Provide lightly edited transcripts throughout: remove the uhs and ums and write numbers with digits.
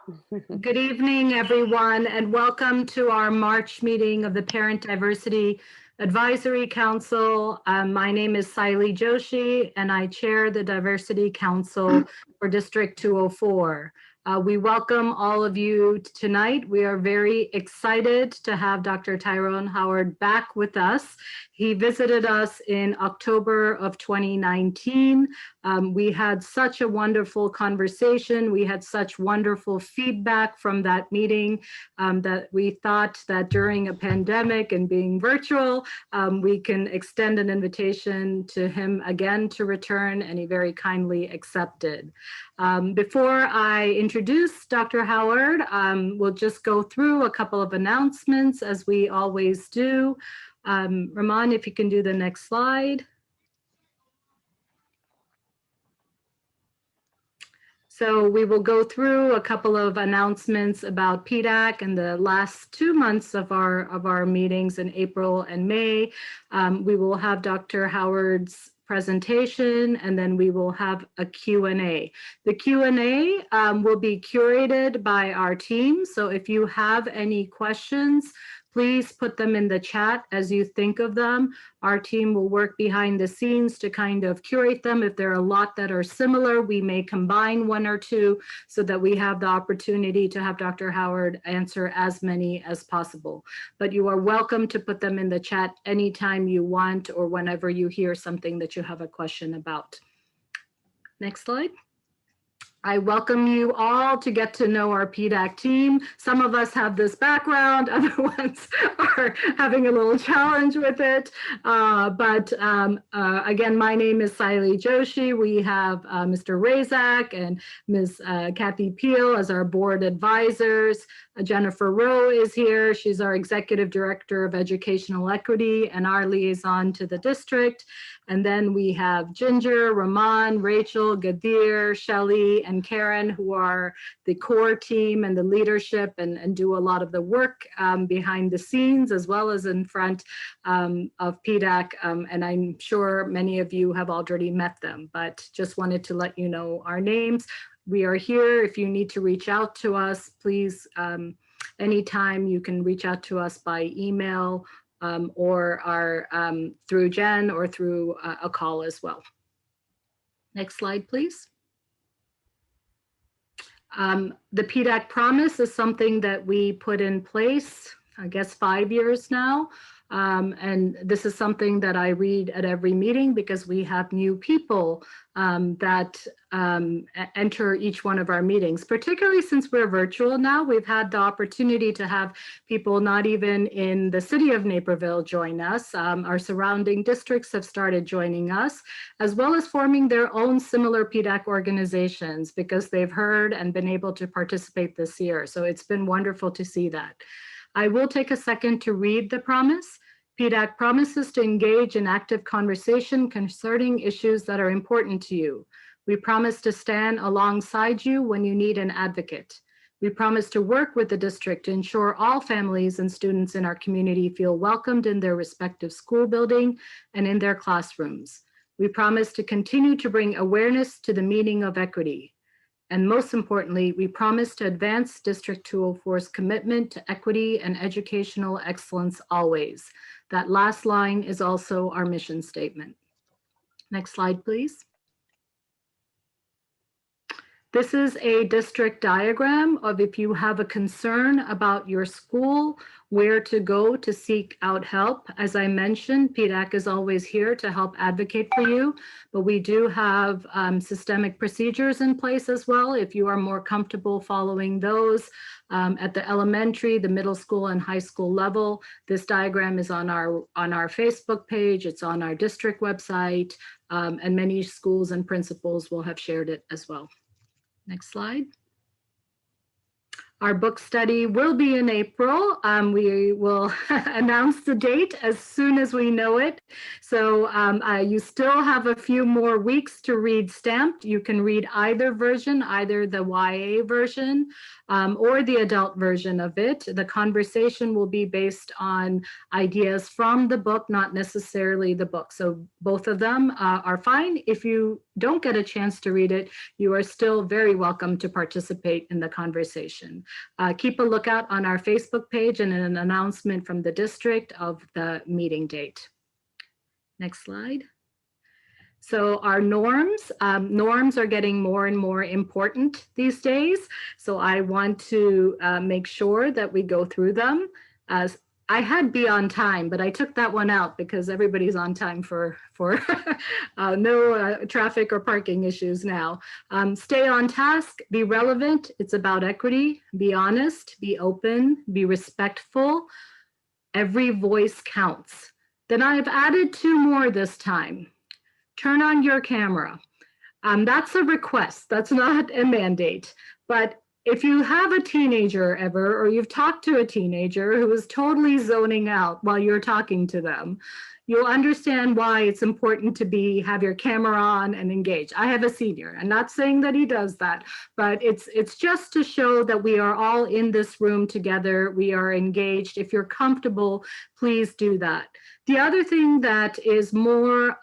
Good evening, everyone, and welcome to our March meeting of the Parent Diversity Advisory Council. My name is Saili Joshi, and I chair the Diversity Council for District 204. We welcome all of you tonight. We are very excited to have Dr. Tyrone Howard back with us. He visited us in October of 2019. We had such a wonderful conversation. We had such wonderful feedback from that meeting that we thought that during a pandemic and being virtual, we can extend an invitation to him again to return, and he very kindly accepted. Before I introduce Dr. Howard, we'll just go through a couple of announcements as we always do. Ramon, if you can do the next slide. So we will go through a couple of announcements about PDAC and the last 2 months of our meetings in April and May. We will have Dr. Howard's presentation, and then we will have a Q&A. The Q&A will be curated by our team. So if you have any questions, please put them in the chat as you think of them. Our team will work behind the scenes to kind of curate them. If there are a lot that are similar, we may combine one or two so that we have the opportunity to have Dr. Howard answer as many as possible. But you are welcome to put them in the chat anytime you want or whenever you hear something that you have a question about. Next slide. I welcome you all to get to know our PDAC team. Some of us have this background, other ones are having a little challenge with it. Again, my name is Saili Joshi. We have Mr. Razak and Ms. Kathy Peel as our board advisors. Jennifer Rowe is here. She's our Executive Director of Educational Equity and our liaison to the district. And then we have Ginger, Rahman, Rachel, Gadir, Shelly, and Karen, who are the core team and the leadership and do a lot of the work behind the scenes as well as in front of PDAC. And I'm sure many of you have already met them, but just wanted to let you know our names. We are here. If you need to reach out to us, please, anytime you can reach out to us by email or through Jen or through a call as well. Next slide, please. The PDAC promise is something that we put in place, I guess 5 years now. And this is something that I read at every meeting because we have new people that enter each one of our meetings, particularly since we're virtual now. We've had the opportunity to have people not even in the city of Naperville join us. Our surrounding districts have started joining us, as well as forming their own similar PDAC organizations because they've heard and been able to participate this year. So it's been wonderful to see that. I will take a second to read the promise. PDAC promises to engage in active conversation concerning issues that are important to you. We promise to stand alongside you when you need an advocate. We promise to work with the district to ensure all families and students in our community feel welcomed in their respective school building and in their classrooms. We promise to continue to bring awareness to the meaning of equity. And most importantly, we promise to advance District 204's commitment to equity and educational excellence always. That last line is also our mission statement. Next slide, please. This is a district diagram of if you have a concern about your school, where to go to seek out help. As I mentioned, PDAC is always here to help advocate for you, but we do have systemic procedures in place as well. If you are more comfortable following those at the elementary, the middle school and high school level, this diagram is on our Facebook page, it's on our district website, and many schools and principals will have shared it as well. Next slide. Our book study will be in April. We will announce the date as soon as we know it. So you still have a few more weeks to read Stamped. You can read either version, either the YA version or the adult version of it. The conversation will be based on ideas from the book, not necessarily the book. So both of them are fine. If you don't get a chance to read it, you are still very welcome to participate in the conversation. Keep a lookout on our Facebook page and an announcement from the district of the meeting date. Next slide. So our norms are getting more and more important these days. So I want to make sure that we go through them. As I had be on time, but I took that one out because everybody's on time for no traffic or parking issues now. Stay on task, be relevant. It's about equity. Be honest, be open, be respectful. Every voice counts. Then I've added 2 more this time. Turn on your camera. That's a request. That's not a mandate. But if you have a teenager ever, or you've talked to a teenager who is totally zoning out while you're talking to them, you'll understand why it's important to have your camera on and engage. I have a senior. I'm not saying that he does that, but it's just to show that we are all in this room together. We are engaged. If you're comfortable, please do that. The other thing that is more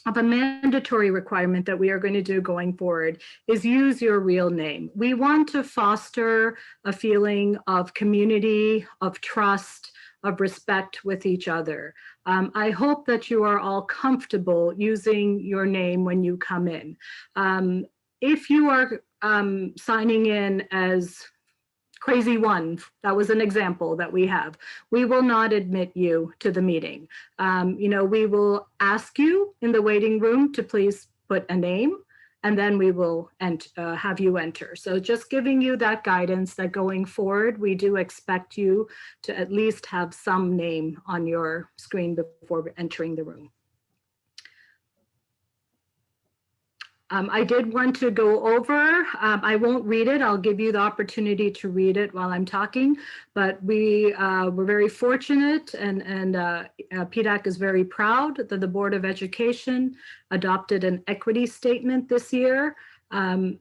of a mandatory requirement that we are going to do going forward is use your real name. We want to foster a feeling of community, of trust, of respect with each other. I hope that you are all comfortable using your name when you come in. If you are signing in as Crazy One, that was an example that we have, we will not admit you to the meeting. We will ask you in the waiting room to please put a name, and then we will have you enter. So just giving you that guidance that going forward, we do expect you to at least have some name on your screen before entering the room. I did want to go over, I won't read it, I'll give you the opportunity to read it while I'm talking, but we were very fortunate and PDAC is very proud that the Board of Education adopted an equity statement this year.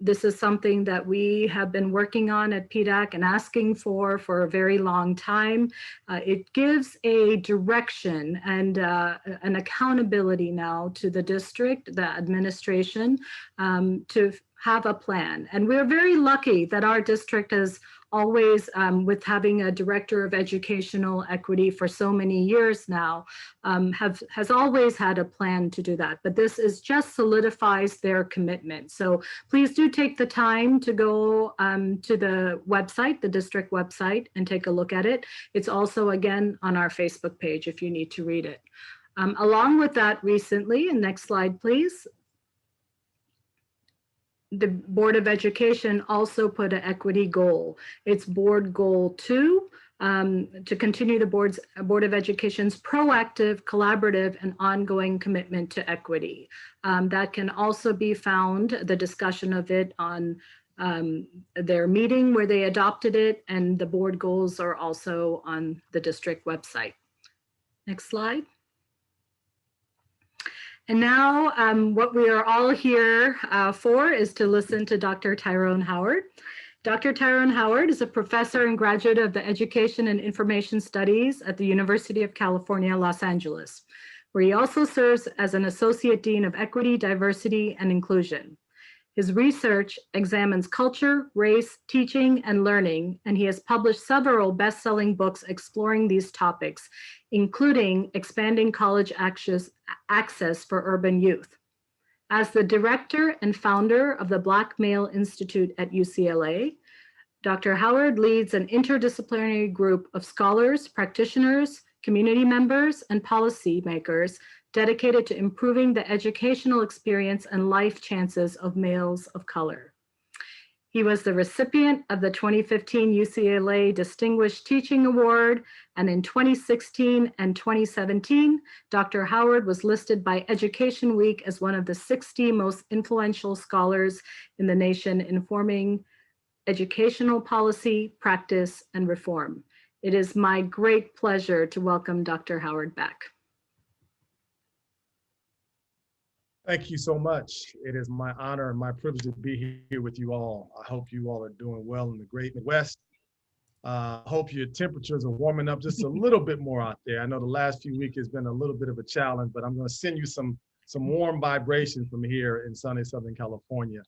This is something that we have been working on at PDAC and asking for a very long time. It gives a direction and an accountability now to the district, the administration, to have a plan. And we're very lucky that our district has always, with having a director of educational equity for so many years now, has always had a plan to do that. But this just solidifies their commitment. So please do take the time to go to the website, the district website, and take a look at it. It's also, again, on our Facebook page if you need to read it. Along with that, recently, and next slide, please, the Board of Education also put an equity goal. It's Board Goal 2, to continue the Board of Education's proactive, collaborative, and ongoing commitment to equity. That can also be found, the discussion of it, on their meeting where they adopted it, and the board goals are also on the district website. Next slide. And now what we are all here for is to listen to Dr. Tyrone Howard. Dr. Tyrone Howard is a professor and graduate of the Education and Information Studies at the University of California, Los Angeles, where he also serves as an Associate Dean of Equity, Diversity, and Inclusion. His research examines culture, race, teaching, and learning, and he has published several best-selling books exploring these topics, including Expanding College Access for Urban Youth. As the director and founder of the Black Male Institute at UCLA, Dr. Howard leads an interdisciplinary group of scholars, practitioners, community members, and policymakers dedicated to improving the educational experience and life chances of males of color. He was the recipient of the 2015 UCLA Distinguished Teaching Award, and in 2016 and 2017, Dr. Howard was listed by Education Week as one of the 60 most influential scholars in the nation informing educational policy, practice, and reform. It is my great pleasure to welcome Dr. Howard back. Thank you so much. It is my honor and my privilege to be here with you all. I hope you all are doing well in the great Midwest. I hope your temperatures are warming up just a little bit more out there. I know the last few weeks has been a little bit of a challenge, but I'm going to send you some warm vibrations from here in sunny Southern California.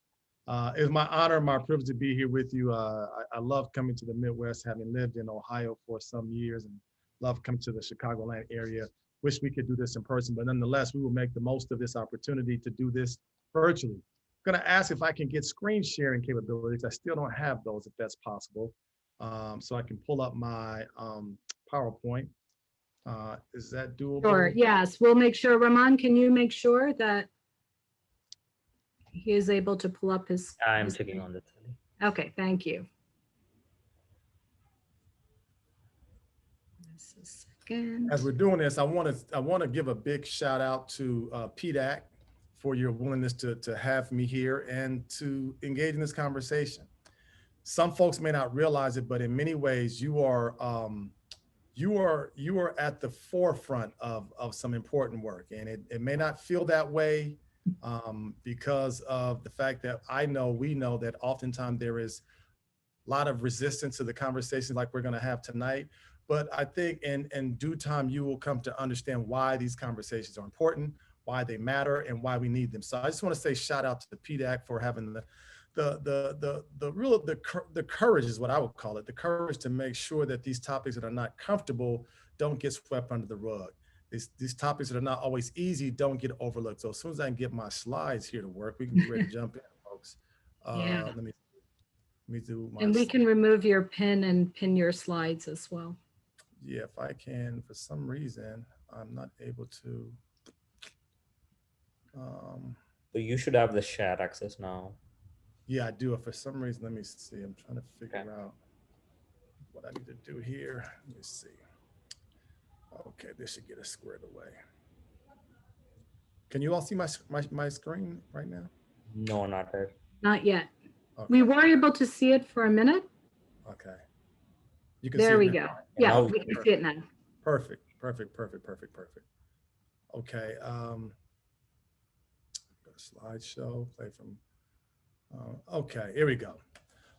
It's my honor and my privilege to be here with you. I love coming to the Midwest, having lived in Ohio for some years, and love coming to the Chicagoland area. Wish we could do this in person, but nonetheless, we will make the most of this opportunity to do this virtually. I'm going to ask if I can get screen sharing capabilities. I still don't have those, if that's possible. So I can pull up my PowerPoint. Is that doable? Sure, yes, we'll make sure. Ramon, can you make sure that he is able to pull up his? I'm checking on that. Okay, thank you. Just a second. As we're doing this, I want to give a big shout out to PDAC for your willingness to have me here and to engage in this conversation. Some folks may not realize it, but in many ways, you are at the forefront of some important work, and it may not feel that way because of the fact that we know that oftentimes there is a lot of resistance to the conversations like we're going to have tonight. But I think in due time, you will come to understand why these conversations are important, why they matter, and why we need them. So I just want to say shout out to the PDAC for having the courage is what I would call it, the courage to make sure that these topics that are not comfortable don't get swept under the rug. These topics that are not always easy don't get overlooked. So as soon as I can get my slides here to work, we can get ready to jump in, folks. Yeah. Let me do my. And we can remove your pin and pin your slides as well. Yeah, if I can, for some reason, I'm not able to. So you should have the share access now. Yeah, I do. For some reason, let me see. I'm trying to figure out what I need to do here. Let me see. Okay, this should get us squared away. Can you all see my screen right now? No, not yet. Not yet. Okay. We were able to see it for a minute. Okay. You can there see we it go. now. Yeah, we can see it now. Perfect. Okay. Go to slideshow, play from. Okay, here we go.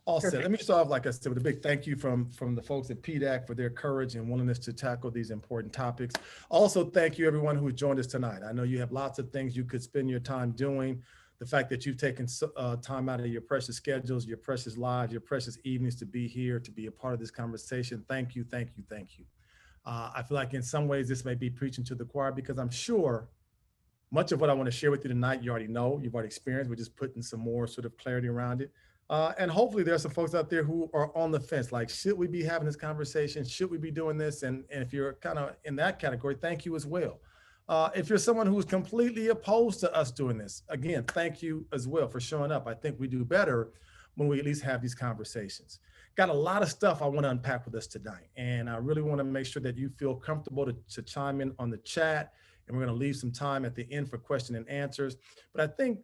All set. Let me start off, like I said, with a big thank you from the folks at PDAC for their courage and willingness to tackle these important topics. Also, thank you everyone who joined us tonight. I know you have lots of things you could spend your time doing. The fact that you've taken time out of your precious schedules, your precious lives, your precious evenings to be here, to be a part of this conversation. Thank you. I feel like in some ways this may be preaching to the choir because I'm sure much of what I want to share with you tonight, you already know, you've already experienced. We're just putting some more sort of clarity around it. And hopefully there's some folks out there who are on the fence, like, should we be having this conversation? Should we be doing this? And if you're kind of in that category, thank you as well. If you're someone who's completely opposed to us doing this, again, thank you as well for showing up. I think we do better when we at least have these conversations. Got a lot of stuff I want to unpack with us tonight. And I really want to make sure that you feel comfortable to chime in on the chat. And we're going to leave some time at the end for question and answers. But I think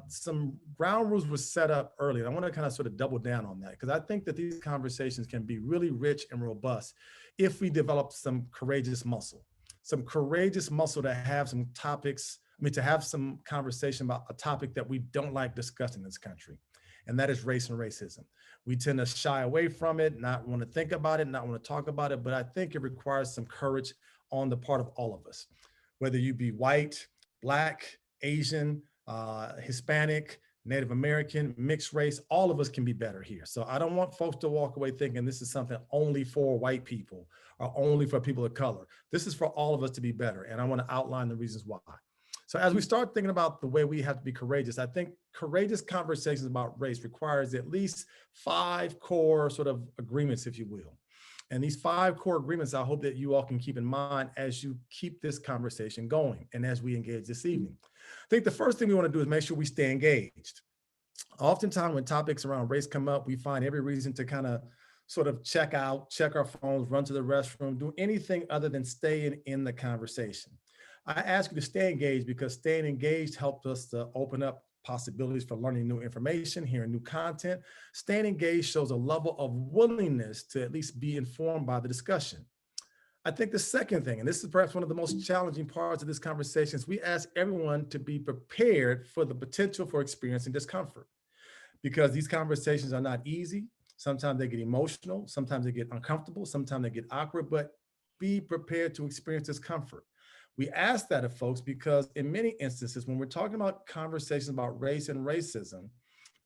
some ground rules were set up early. And I want to kind of sort of double down on that because I think that these conversations can be really rich and robust if we develop some courageous muscle to have some topics, to have some conversation about a topic that we don't like discussing in this country. And that is race and racism. We tend to shy away from it, not want to think about it, not want to talk about it, but I think it requires some courage on the part of all of us. Whether you be white, Black, Asian, Hispanic, Native American, mixed race, all of us can be better here. So I don't want folks to walk away thinking this is something only for white people or only for people of color. This is for all of us to be better. And I want to outline the reasons why. So as we start thinking about the way we have to be courageous, I think courageous conversations about race requires at least 5 core sort of agreements, if you will. And these 5 core agreements, I hope that you all can keep in mind as you keep this conversation going and as we engage this evening. I think the first thing we want to do is make sure we stay engaged. Oftentimes when topics around race come up, we find every reason to kind of sort of check out, check our phones, run to the restroom, do anything other than staying in the conversation. I ask you to stay engaged because staying engaged helps us to open up possibilities for learning new information, hearing new content. Staying engaged shows a level of willingness to at least be informed by the discussion. I think the second thing, and this is perhaps one of the most challenging parts of this conversation, is we ask everyone to be prepared for the potential for experiencing discomfort, because these conversations are not easy. Sometimes they get emotional, sometimes they get uncomfortable, sometimes they get awkward, but be prepared to experience discomfort. We ask that of folks because in many instances, when we're talking about conversations about race and racism,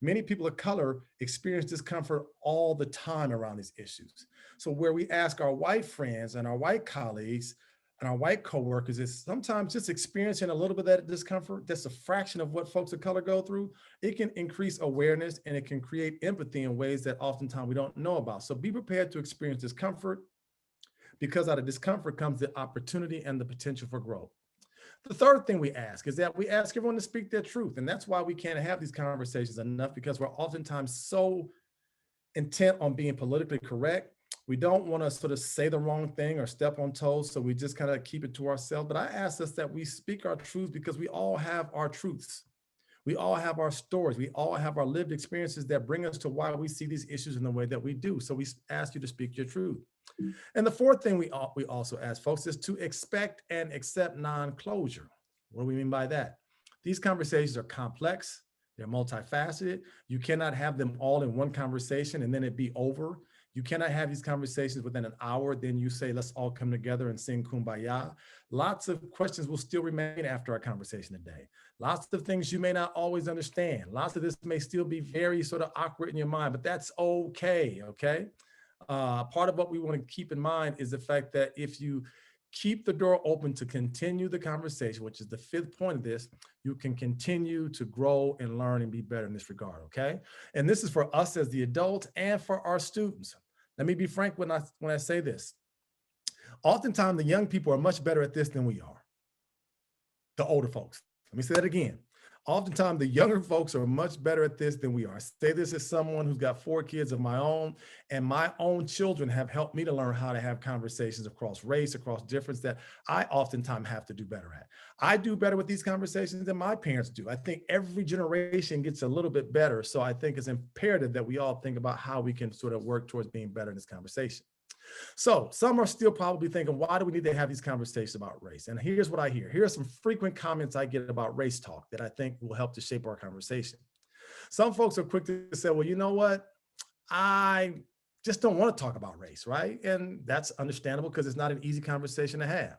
many people of color experience discomfort all the time around these issues. So where we ask our white friends and our white colleagues and our white coworkers is sometimes just experiencing a little bit of that discomfort, that's a fraction of what folks of color go through. It can increase awareness and it can create empathy in ways that oftentimes we don't know about. So be prepared to experience discomfort, because out of discomfort comes the opportunity and the potential for growth. The third thing we ask is that we ask everyone to speak their truth. And that's why we can't have these conversations enough, because we're oftentimes so intent on being politically correct. We don't want to sort of say the wrong thing or step on toes. So we just kind of keep it to ourselves. But I ask us that we speak our truths, because we all have our truths. We all have our stories. We all have our lived experiences that bring us to why we see these issues in the way that we do. So we ask you to speak your truth. And the fourth thing we also ask folks is to expect and accept non-closure. What do we mean by that? These conversations are complex. They're multifaceted. You cannot have them all in one conversation and then it be over. You cannot have these conversations within an hour, then you say, let's all come together and sing Kumbaya. Lots of questions will still remain after our conversation today. Lots of things you may not always understand. Lots of this may still be very sort of awkward in your mind, but that's okay, okay? Part of what we want to keep in mind is the fact that if you keep the door open to continue the conversation, which is the fifth point of this, you can continue to grow and learn and be better in this regard, okay? And this is for us as the adults and for our students. Let me be frank when I say this. Oftentimes, the young people are much better at this than we are, the older folks. Let me say that again. Oftentimes, the younger folks are much better at this than we are. I say this as someone who's got 4 kids of my own, and my own children have helped me to learn how to have conversations across race, across difference that I oftentimes have to do better at. I do better with these conversations than my parents do. I think every generation gets a little bit better. So I think it's imperative that we all think about how we can sort of work towards being better in this conversation. So some are still probably thinking, why do we need to have these conversations about race? And here's what I hear. Here are some frequent comments I get about race talk that I think will help to shape our conversation. Some folks are quick to say, well, you know what? I just don't want to talk about race, right? And that's understandable because it's not an easy conversation to have.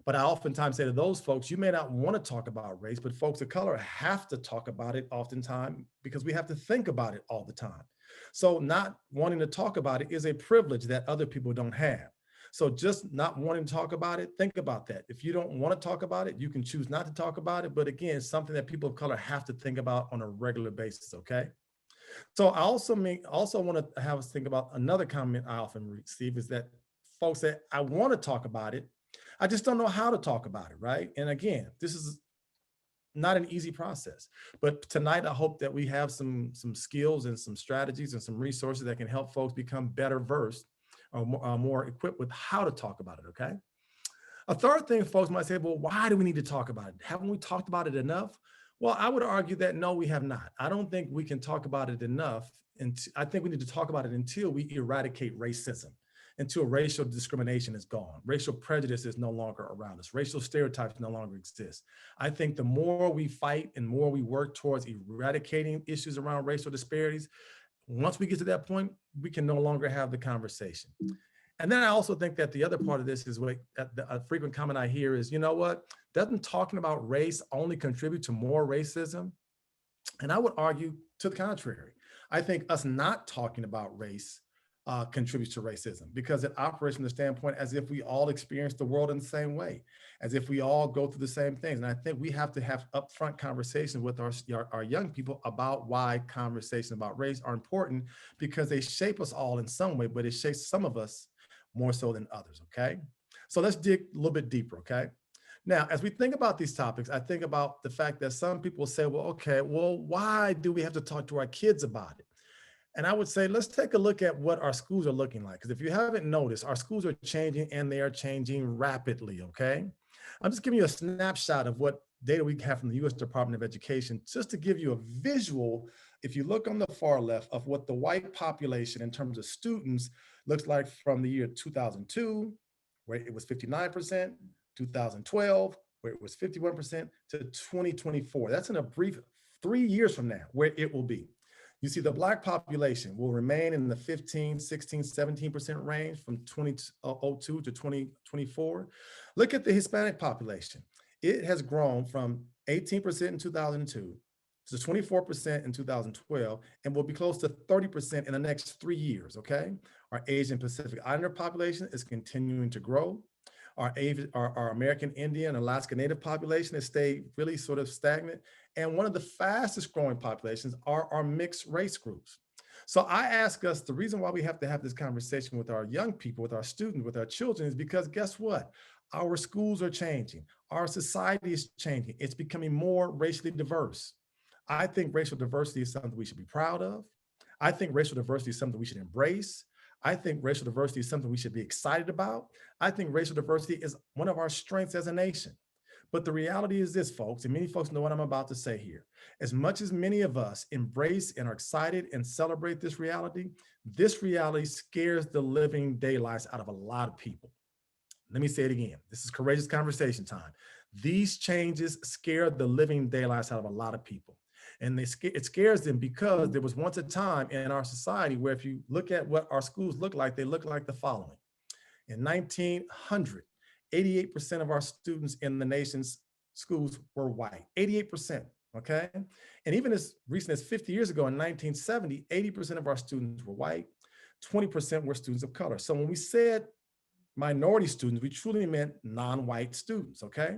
But I oftentimes say to those folks, you may not want to talk about race, but folks of color have to talk about it oftentimes because we have to think about it all the time. So not wanting to talk about it is a privilege that other people don't have. So just not wanting to talk about it, think about that. If you don't want to talk about it, you can choose not to talk about it. But again, it's something that people of color have to think about on a regular basis, okay? So I also want to have us think about another comment I often receive is that folks say, I want to talk about it. I just don't know how to talk about it, right? And again, this is not an easy process. But tonight, I hope that we have some skills and some strategies and some resources that can help folks become better versed or more equipped with how to talk about it, okay? A third thing folks might say, well, why do we need to talk about it? Haven't we talked about it enough? Well, I would argue that no, we have not. I don't think we can talk about it enough. And I think we need to talk about it until we eradicate racism, until racial discrimination is gone. Racial prejudice is no longer around us. Racial stereotypes no longer exist. I think the more we fight and more we work towards eradicating issues around racial disparities, once we get to that point, we can no longer have the conversation. And then I also think that the other part of this is what a frequent comment I hear is, you know what, doesn't talking about race only contribute to more racism? And I would argue to the contrary. I think us not talking about race contributes to racism because it operates from the standpoint as if we all experience the world in the same way, as if we all go through the same things. And I think we have to have upfront conversations with our young people about why conversations about race are important, because they shape us all in some way, but it shapes some of us more so than others, okay? So let's dig a little bit deeper, okay? Now, as we think about these topics, I think about the fact that some people say, well, okay, well, why do we have to talk to our kids about it? And I would say, let's take a look at what our schools are looking like. Because if you haven't noticed, our schools are changing and they are changing rapidly, okay? I'm just giving you a snapshot of what data we have from the US Department of Education, just to give you a visual, if you look on the far left, of what the white population in terms of students looks like from the year 2002 where it was 59%, 2012, where it was 51%, to 2024. That's in a brief 3 years from now where it will be. You see the Black population will remain in the 15, 16, 17% range from 2002 to 2024. Look at the Hispanic population. It has grown from 18% in 2002 to 24% in 2012, and will be close to 30% in the next 3 years, okay? Our Asian Pacific Islander population is continuing to grow. Our American Indian, Alaska Native population has stayed really sort of stagnant. And one of the fastest growing populations are our mixed race groups. So I ask us, the reason why we have to have this conversation with our young people, with our students, with our children, is because guess what? Our schools are changing. Our society is changing. It's becoming more racially diverse. I think racial diversity is something we should be proud of. I think racial diversity is something we should embrace. I think racial diversity is something we should be excited about. I think racial diversity is one of our strengths as a nation. But the reality is this, folks, and many folks know what I'm about to say here. As much as many of us embrace and are excited and celebrate this reality scares the living daylights out of a lot of people. Let me say it again. This is courageous conversation time. These changes scare the living daylights out of a lot of people. And it scares them because there was once a time in our society where if you look at what our schools look like, they look like the following. In 1900, 88% of our students in the nation's schools were white, 88%, okay? And even as recent as 50 years ago in 1970, 80% of our students were white, 20% were students of color. So when we said minority students, we truly meant non-white students, okay?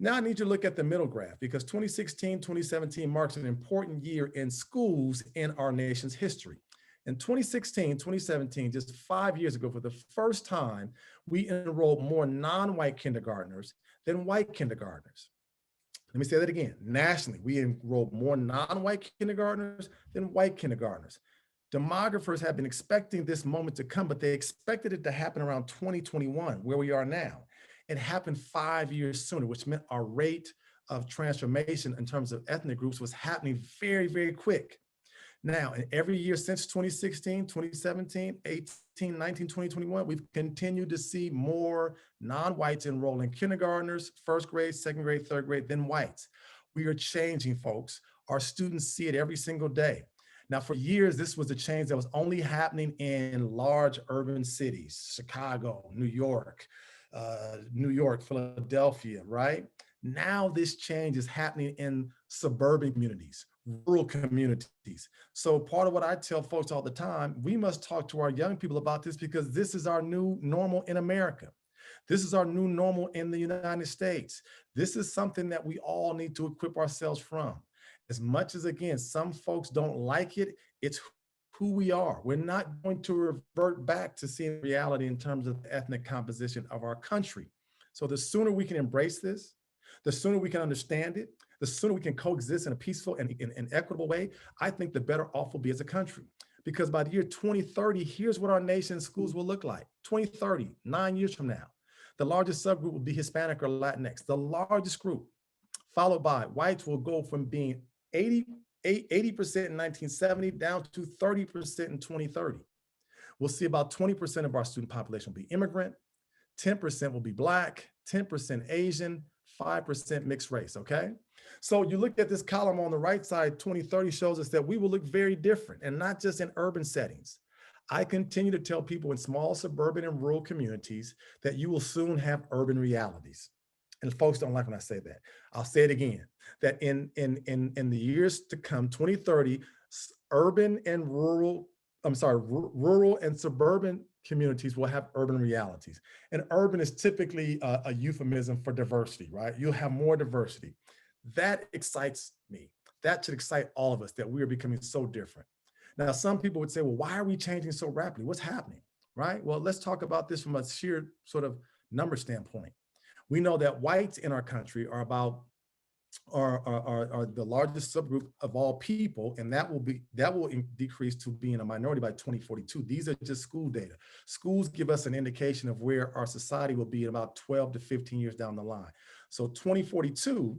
Now I need you to look at the middle graph because 2016, 2017 marks an important year in schools in our nation's history. In 2016, 2017, just 5 years ago, for the first time, we enrolled more non-white kindergartners than white kindergartners. Let me say that again. Nationally, we enrolled more non-white kindergartners than white kindergartners. Demographers have been expecting this moment to come, but they expected it to happen around 2021, where we are now. It happened 5 years sooner, which meant our rate of transformation in terms of ethnic groups was happening very, very quick. Now, in every year since 2016, 2017, 18, 19, 20, 21, we've continued to see more non-whites enrolling kindergartners, first grade, second grade, third grade than whites. We are changing, folks. Our students see it every single day. Now, for years, this was a change that was only happening in large urban cities, Chicago, New York, Philadelphia, right? Now this change is happening in suburban communities, rural communities. So part of what I tell folks all the time, we must talk to our young people about this because this is our new normal in America. This is our new normal in the United States. This is something that we all need to equip ourselves from. As much as, again, some folks don't like it, it's who we are. We're not going to revert back to seeing reality in terms of the ethnic composition of our country. So the sooner we can embrace this, the sooner we can understand it, the sooner we can coexist in a peaceful and equitable way, I think the better off we'll be as a country. Because by the year 2030, here's what our nation's schools will look like. 2030, 9 years from now, the largest subgroup will be Hispanic or Latinx, the largest group, followed by whites will go from being 80% in 1970 down to 30% in 2030. We'll see about 20% of our student population will be immigrant, 10% will be Black, 10% Asian, 5% mixed race, okay? So you look at this column on the right side, 2030 shows us that we will look very different, and not just in urban settings. I continue to tell people in small suburban and rural communities that you will soon have urban realities. And folks don't like when I say that. I'll say it again, that in the years to come, 2030, rural and suburban communities will have urban realities. And urban is typically a euphemism for diversity, right? You'll have more diversity. That excites me. That should excite all of us, that we are becoming so different. Now, some people would say, well, why are we changing so rapidly? What's happening, right? Well, let's talk about this from a sheer sort of number standpoint. We know that whites in our country are the largest subgroup of all people, and that will decrease to being a minority by 2042. These are just school data. Schools give us an indication of where our society will be in about 12 to 15 years down the line. So 2042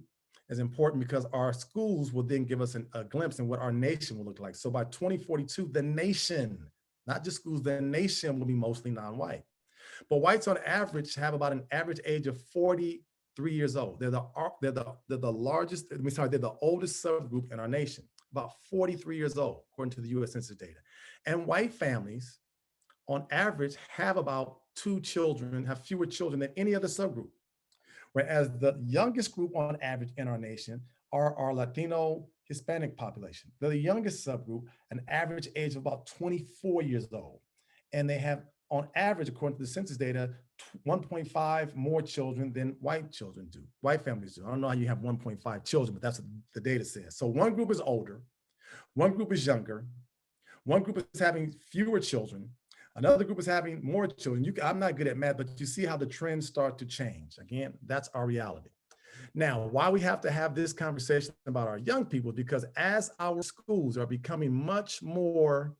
is important because our schools will then give us a glimpse in what our nation will look like. So by 2042, the nation, not just schools, the nation will be mostly non-white. But whites on average have about an average age of 43 years old. They're the largest, they're the oldest subgroup in our nation, about 43 years old, according to the US Census data. And white families on average have about 2 children, have fewer children than any other subgroup. Whereas the youngest group on average in our nation are our Latino Hispanic population. They're the youngest subgroup, an average age of about 24 years old. And they have, on average, according to the census data, 1.5 more children than white children do, white families do. I don't know how you have 1.5 children, but that's what the data says. So one group is older, one group is younger, one group is having fewer children, another group is having more children. I'm not good at math, but you see how the trends start to change. Again, that's our reality. Now, why we have to have this conversation about our young people, because as our schools are becoming much more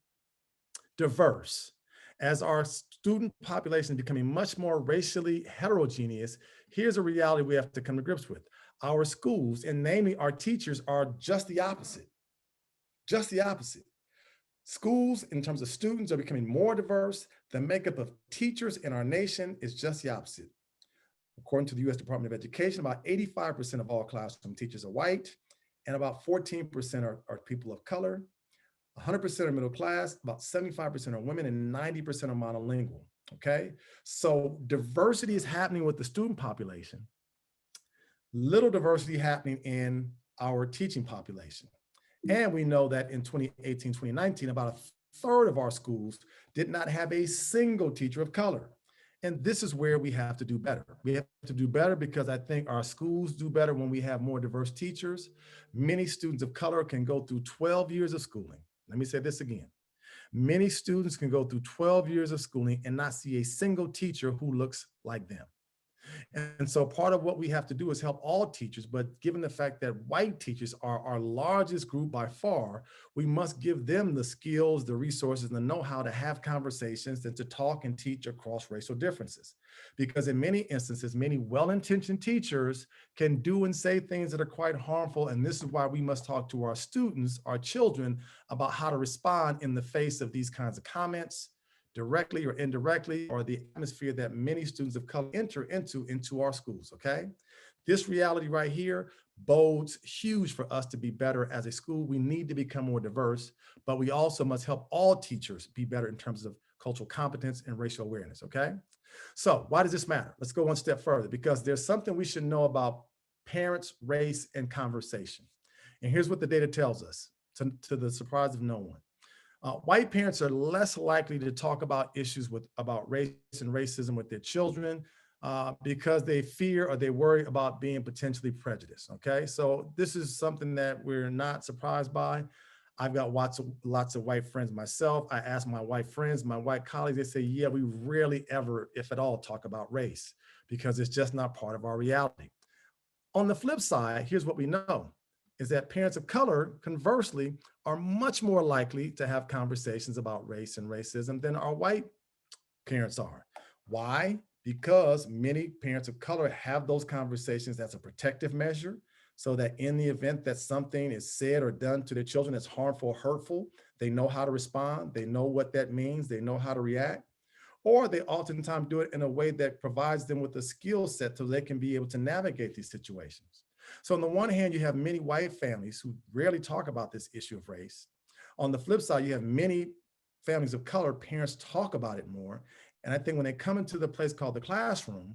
diverse, as our student population is becoming much more racially heterogeneous, here's a reality we have to come to grips with. Our schools, and namely our teachers, are just the opposite. Just the opposite. Schools, in terms of students, are becoming more diverse. The makeup of teachers in our nation is just the opposite. According to the US Department of Education, about 85% of all classroom teachers are white, and about 14% are people of color. 100% are middle class, about 75% are women, and 90% are monolingual, okay? So diversity is happening with the student population. Little diversity happening in our teaching population. And we know that in 2018, 2019, about a third of our schools did not have a single teacher of color. And this is where we have to do better. We have to do better because I think our schools do better when we have more diverse teachers. Many students of color can go through 12 years of schooling. Let me say this again. Many students can go through 12 years of schooling and not see a single teacher who looks like them. And so part of what we have to do is help all teachers, but given the fact that white teachers are our largest group by far, we must give them the skills, the resources, and the know-how to have conversations and to talk and teach across racial differences. Because in many instances, many well-intentioned teachers can do and say things that are quite harmful. And this is why we must talk to our students, our children, about how to respond in the face of these kinds of comments, directly or indirectly, or the atmosphere that many students of color enter into our schools, okay? This reality right here bodes huge for us to be better as a school. We need to become more diverse, but we also must help all teachers be better in terms of cultural competence and racial awareness, okay? So why does this matter? Let's go one step further, because there's something we should know about parents, race, and conversation. And here's what the data tells us, to the surprise of no one. White parents are less likely to talk about issues about race and racism with their children because they fear or they worry about being potentially prejudiced, okay? So this is something that we're not surprised by. I've got lots of white friends myself. I ask my white friends, my white colleagues, they say, yeah, we rarely ever, if at all, talk about race because it's just not part of our reality. On the flip side, here's what we know, is that parents of color, conversely, are much more likely to have conversations about race and racism than our white parents are. Why? Because many parents of color have those conversations as a protective measure, so that in the event that something is said or done to their children that's harmful or hurtful, they know how to respond, they know what that means, they know how to react. Or they oftentimes do it in a way that provides them with a skill set so they can be able to navigate these situations. So on the one hand, you have many white families who rarely talk about this issue of race. On the flip side, you have many families of color, parents talk about it more. And I think when they come into the place called the classroom,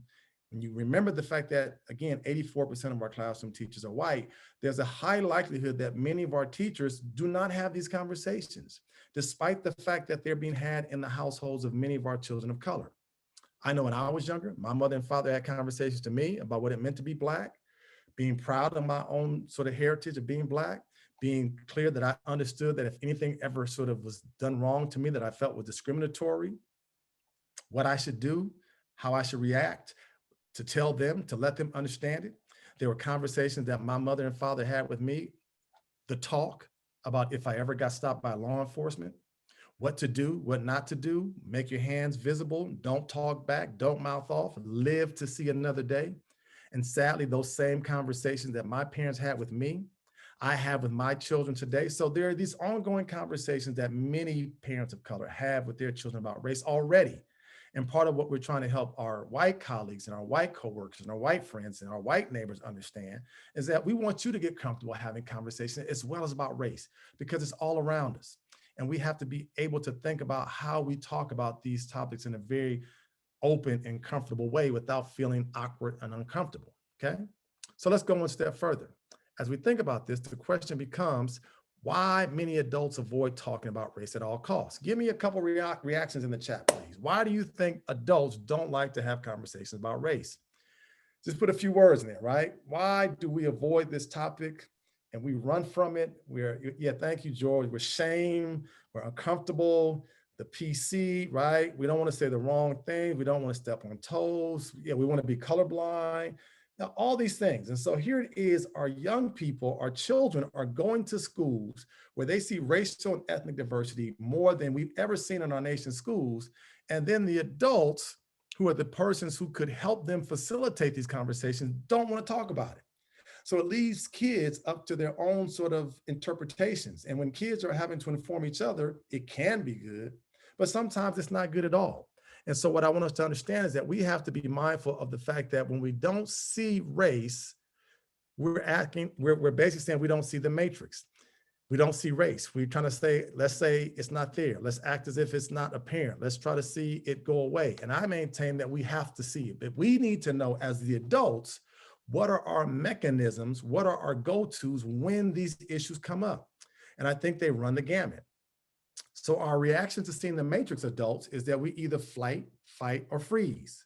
when you remember the fact that, again, 84% of our classroom teachers are white, there's a high likelihood that many of our teachers do not have these conversations, despite the fact that they're being had in the households of many of our children of color. I know when I was younger, my mother and father had conversations to me about what it meant to be Black, being proud of my own sort of heritage of being Black, being clear that I understood that if anything ever sort of was done wrong to me that I felt was discriminatory, what I should do, how I should react, to tell them, to let them understand it. There were conversations that my mother and father had with me, the talk about if I ever got stopped by law enforcement, what to do, what not to do, make your hands visible, don't talk back, don't mouth off, live to see another day. And sadly, those same conversations that my parents had with me, I have with my children today. So there are these ongoing conversations that many parents of color have with their children about race already. And part of what we're trying to help our white colleagues and our white coworkers and our white friends and our white neighbors understand is that we want you to get comfortable having conversation as well as about race, because it's all around us. And we have to be able to think about how we talk about these topics in a very open and comfortable way without feeling awkward and uncomfortable, okay? So let's go one step further. As we think about this, the question becomes, why many adults avoid talking about race at all costs? Give me a couple reactions in the chat, please. Why do you think adults don't like to have conversations about race? Just put a few words in there, right? Why do we avoid this topic and we run from it? Yeah, thank you, George. We're shame, we're uncomfortable, the PC, right? We don't want to say the wrong thing. We don't want to step on toes. Yeah, we want to be colorblind. Now, all these things. And so here it is, our young people, our children are going to schools where they see racial and ethnic diversity more than we've ever seen in our nation's schools. And then the adults, who are the persons who could help them facilitate these conversations, don't want to talk about it. So it leaves kids up to their own sort of interpretations. And when kids are having to inform each other, it can be good, but sometimes it's not good at all. And so what I want us to understand is that we have to be mindful of the fact that when we don't see race, we're basically saying we don't see the matrix. We don't see race. We're trying to say, let's say it's not there. Let's act as if it's not apparent. Let's try to see it go away. And I maintain that we have to see it, but we need to know as the adults, what are our mechanisms? What are our go-tos when these issues come up? And I think they run the gamut. So our reaction to seeing the matrix adults is that we either flight, fight, or freeze.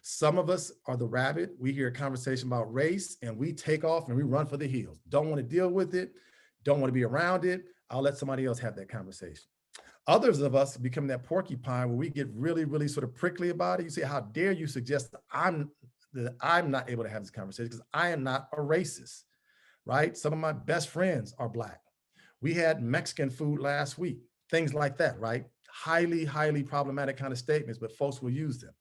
Some of us are the rabbit. We hear a conversation about race and we take off and we run for the hills. Don't want to deal with it. Don't want to be around it. I'll let somebody else have that conversation. Others of us become that porcupine where we get really, really sort of prickly about it. You say, how dare you suggest that I'm not able to have this conversation because I am not a racist, right? Some of my best friends are Black. We had Mexican food last week, things like that, right? Highly, highly problematic kind of statements, but folks will use them.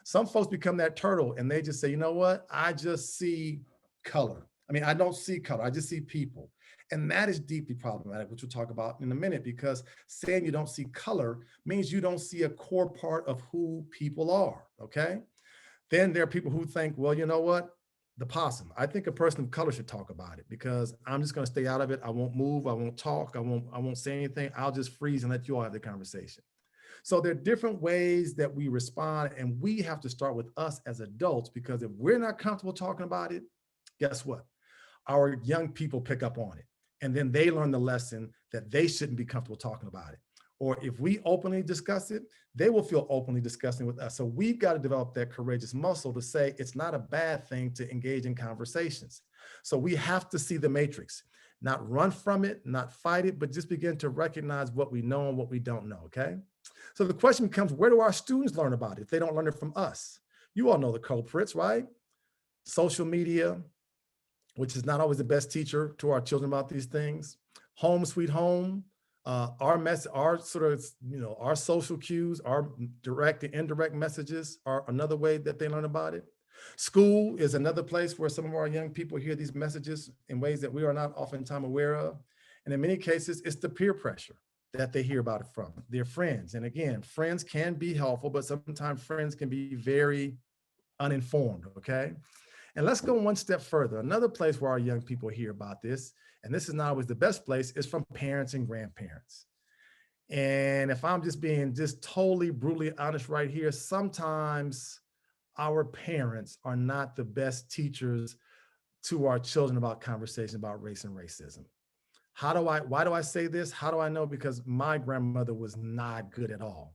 Some folks become that turtle and they just say, you know what? I just see color. I mean, I don't see color, I just see people. And that is deeply problematic, which we'll talk about in a minute, because saying you don't see color means you don't see a core part of who people are, okay? Then there are people who think, well, you know what? The possum. I think a person of color should talk about it because I'm just going to stay out of it. I won't move. I won't talk. I won't say anything. I'll just freeze and let you all have the conversation. So there are different ways that we respond, and we have to start with us as adults, because if we're not comfortable talking about it, guess what? Our young people pick up on it, and then they learn the lesson that they shouldn't be comfortable talking about it. Or if we openly discuss it, they will feel openly discussing with us. So we've got to develop that courageous muscle to say it's not a bad thing to engage in conversations. So we have to see the matrix, not run from it, not fight it, but just begin to recognize what we know and what we don't know, okay? So the question becomes, where do our students learn about it if they don't learn it from us? You all know the culprits, right? Social media, which is not always the best teacher to our children about these things. Home sweet home. Our sort of, our social cues, our direct and indirect messages are another way that they learn about it. School is another place where some of our young people hear these messages in ways that we are not oftentimes aware of. And in many cases, it's the peer pressure that they hear about it from their friends. And again, friends can be helpful, but sometimes friends can be very uninformed, okay? And let's go one step further. Another place where our young people hear about this, and this is not always the best place, is from parents and grandparents. And if I'm just being totally brutally honest right here, sometimes our parents are not the best teachers to our children about conversations about race and racism. Why do I say this? How do I know? Because my grandmother was not good at all.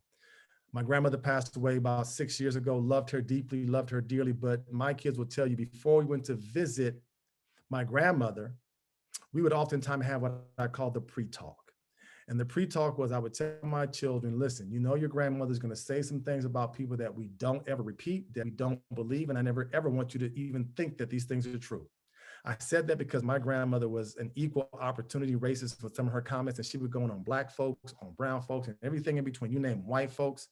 My grandmother passed away about 6 years ago, loved her deeply, loved her dearly, but my kids will tell you, before we went to visit my grandmother, we would oftentimes have what I call the pre-talk. And the pre-talk was, I would tell my children, listen, you know your grandmother's going to say some things about people that we don't ever repeat, that we don't believe, and I never ever want you to even think that these things are true. I said that because my grandmother was an equal opportunity racist with some of her comments, and she would go on Black folks, on brown folks, and everything in between, you name white folks.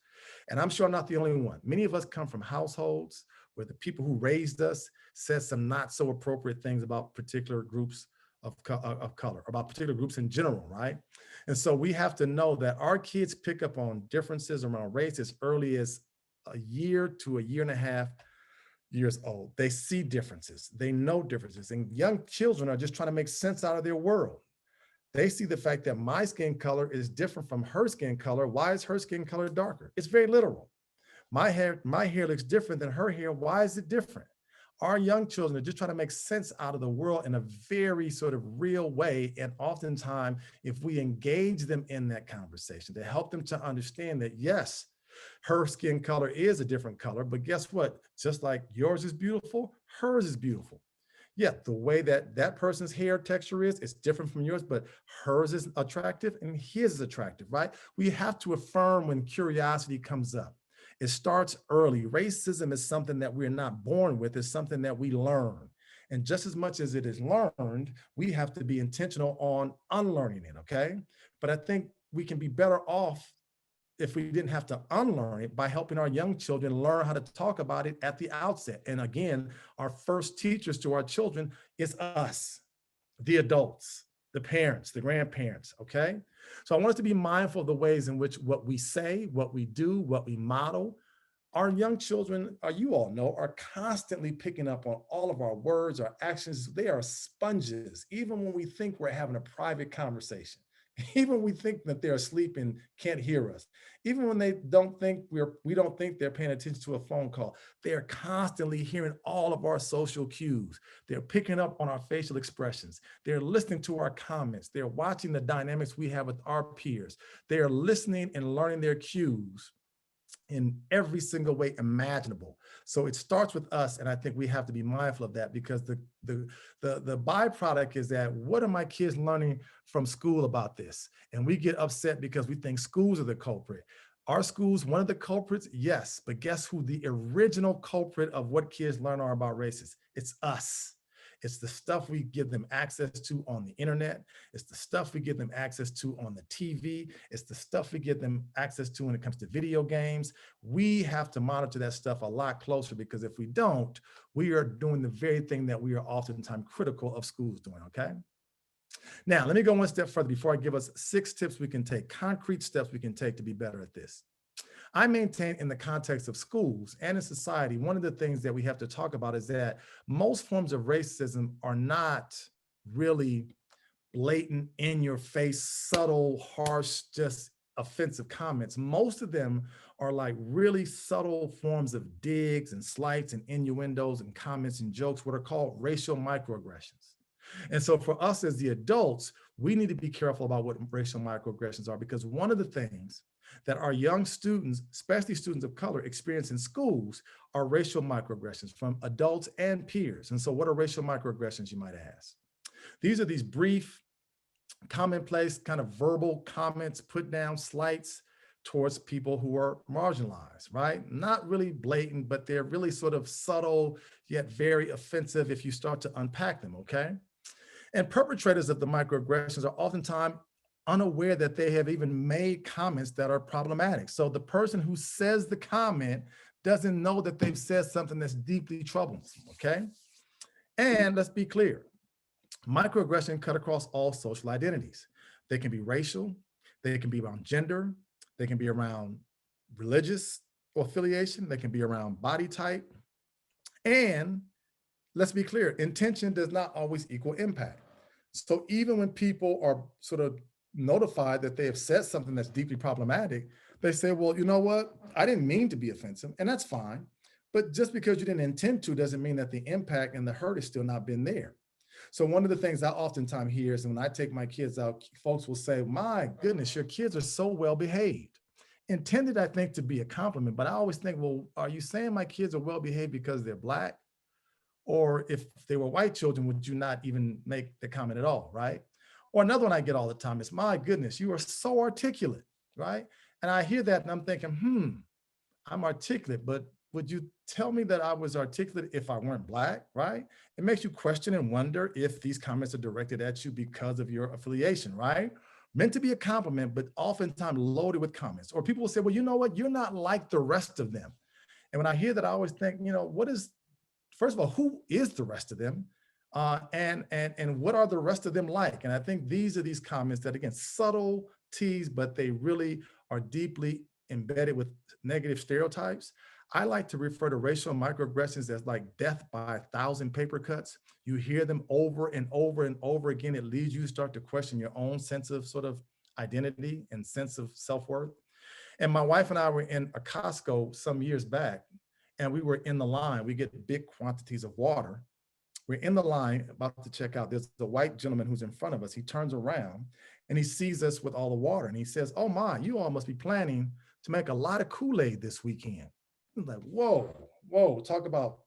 And I'm sure I'm not the only one. Many of us come from households where the people who raised us said some not so appropriate things about particular groups of color, about particular groups in general, right? And so we have to know that our kids pick up on differences around race as early as a year to a year and a half years old. They see differences. They know differences. And young children are just trying to make sense out of their world. They see the fact that my skin color is different from her skin color. Why is her skin color darker? It's very literal. My hair looks different than her hair. Why is it different? Our young children are just trying to make sense out of the world in a very sort of real way. And oftentimes, if we engage them in that conversation to help them to understand that, yes, her skin color is a different color, but guess what? Just like yours is beautiful, hers is beautiful. Yeah, the way that that person's hair texture is, it's different from yours, but hers is attractive and his is attractive, right? We have to affirm when curiosity comes up. It starts early. Racism is something that we're not born with. It's something that we learn. And just as much as it is learned, we have to be intentional on unlearning it, okay? But I think we can be better off if we didn't have to unlearn it by helping our young children learn how to talk about it at the outset. And again, our first teachers to our children is us, the adults, the parents, the grandparents, okay? So I want us to be mindful of the ways in which what we say, what we do, what we model. Our young children, you all know, are constantly picking up on all of our words, our actions. They are sponges, even when we think we're having a private conversation. Even when we think that they're asleep and can't hear us, even when they don't think we don't think they're paying attention to a phone call, they're constantly hearing all of our social cues. They're picking up on our facial expressions. They're listening to our comments. They're watching the dynamics we have with our peers. They are listening and learning their cues in every single way imaginable. So it starts with us, and I think we have to be mindful of that, because the byproduct is that, what are my kids learning from school about this? And we get upset because we think schools are the culprit. Are schools one of the culprits? Yes, but guess who the original culprit of what kids learn are about races? It's us. It's the stuff we give them access to on the internet. It's the stuff we give them access to on the TV. It's the stuff we give them access to when it comes to video games. We have to monitor that stuff a lot closer, because if we don't, we are doing the very thing that we are oftentimes critical of schools doing, okay? Now, let me go one step further before I give us 6 tips we can take, concrete steps we can take to be better at this. I maintain, in the context of schools and in society, one of the things that we have to talk about is that most forms of racism are not really blatant, in your face, subtle, harsh, just offensive comments. Most of them are like really subtle forms of digs and slights and innuendos and comments and jokes, what are called racial microaggressions. And so for us as the adults, we need to be careful about what racial microaggressions are, because one of the things that our young students, especially students of color, experience in schools are racial microaggressions from adults and peers. And so what are racial microaggressions, you might ask? These are these brief, commonplace, kind of verbal comments, put down slights towards people who are marginalized, right? Not really blatant, but they're really sort of subtle, yet very offensive if you start to unpack them, okay? And perpetrators of the microaggressions are oftentimes unaware that they have even made comments that are problematic. So the person who says the comment doesn't know that they've said something that's deeply troublesome, okay? And let's be clear, microaggression cut across all social identities. They can be racial, they can be around gender, they can be around religious affiliation, they can be around body type. And let's be clear, intention does not always equal impact. So even when people are sort of notified that they have said something that's deeply problematic, they say, well, you know what? I didn't mean to be offensive, and that's fine. But just because you didn't intend to doesn't mean that the impact and the hurt has still not been there. So one of the things I oftentimes hear is, when I take my kids out, folks will say, my goodness, your kids are so well behaved. Intended, I think, to be a compliment, but I always think, well, are you saying my kids are well behaved because they're Black? Or if they were white children, would you not even make the comment at all, right? Or another one I get all the time is, my goodness, you are so articulate, right? And I hear that and I'm thinking, I'm articulate, but would you tell me that I was articulate if I weren't Black, right? It makes you question and wonder if these comments are directed at you because of your affiliation, right? Meant to be a compliment, but oftentimes loaded with comments. Or people will say, well, you know what? You're not like the rest of them. And when I hear that, I always think, first of all, who is the rest of them? And what are the rest of them like? And I think these are these comments that, again, subtleties, but they really are deeply embedded with negative stereotypes, I like to refer to racial microaggressions as like death by 1,000 paper cuts. You hear them over and over and over again. It leads you to start to question your own sense of sort of identity and sense of self-worth. And my wife and I were in a Costco some years back, and we were in the line. We get big quantities of water. We're in the line about to check out. There's a white gentleman who's in front of us. He turns around and he sees us with all the water. And he says, "Oh my, you all must be planning to make a lot of Kool-Aid this weekend." I'm like, whoa, talk about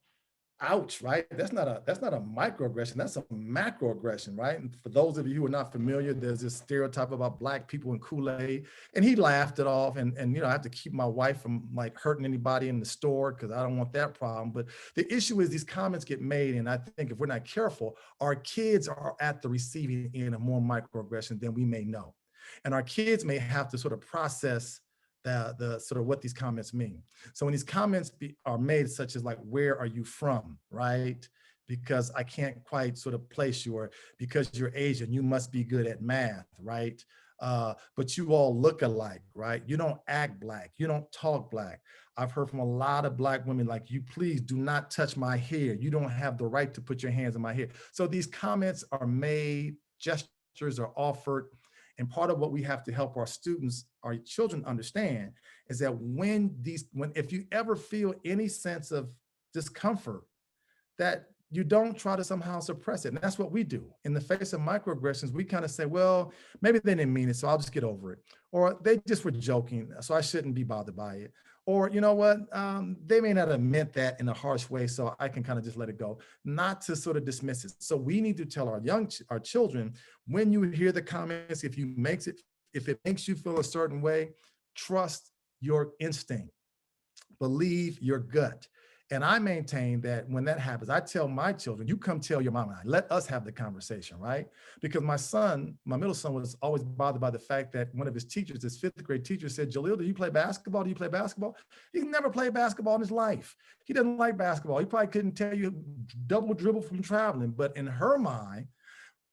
ouch, right? That's not a microaggression, that's a macroaggression, right? And for those of you who are not familiar, there's this stereotype about Black people and Kool-Aid, and he laughed it off. And you know, I have to keep my wife from like hurting anybody in the store because I don't want that problem. But the issue is these comments get made, and I think if we're not careful, our kids are at the receiving end of more microaggression than we may know. And our kids may have to sort of process the sort of what these comments mean. So when these comments are made, such as like, "Where are you from?" right? Because I can't quite sort of place you, or because you're Asian, you must be good at math, right? But you all look alike, right? You don't act Black, you don't talk Black. I've heard from a lot of Black women like, "You please do not touch my hair. You don't have the right to put your hands in my hair." So these comments are made, gestures are offered. And part of what we have to help our students, our children understand is that if you ever feel any sense of discomfort, that you don't try to somehow suppress it. And that's what we do. In the face of microaggressions, we kind of say, well, maybe they didn't mean it, so I'll just get over it. Or they just were joking, so I shouldn't be bothered by it. Or, you know what, they may not have meant that in a harsh way, so I can kind of just let it go, not to sort of dismiss it. So we need to tell our children, when you hear the comments, if it makes you feel a certain way, trust your instinct, believe your gut. And I maintain that when that happens, I tell my children, you come tell your mom and I, let us have the conversation, right? Because my middle son was always bothered by the fact that one of his teachers, his 5th grade teacher, said, "Jalil, do you play basketball? Do you play basketball?" He's never played basketball in his life. He doesn't like basketball. He probably couldn't tell you double dribble from traveling. But in her mind,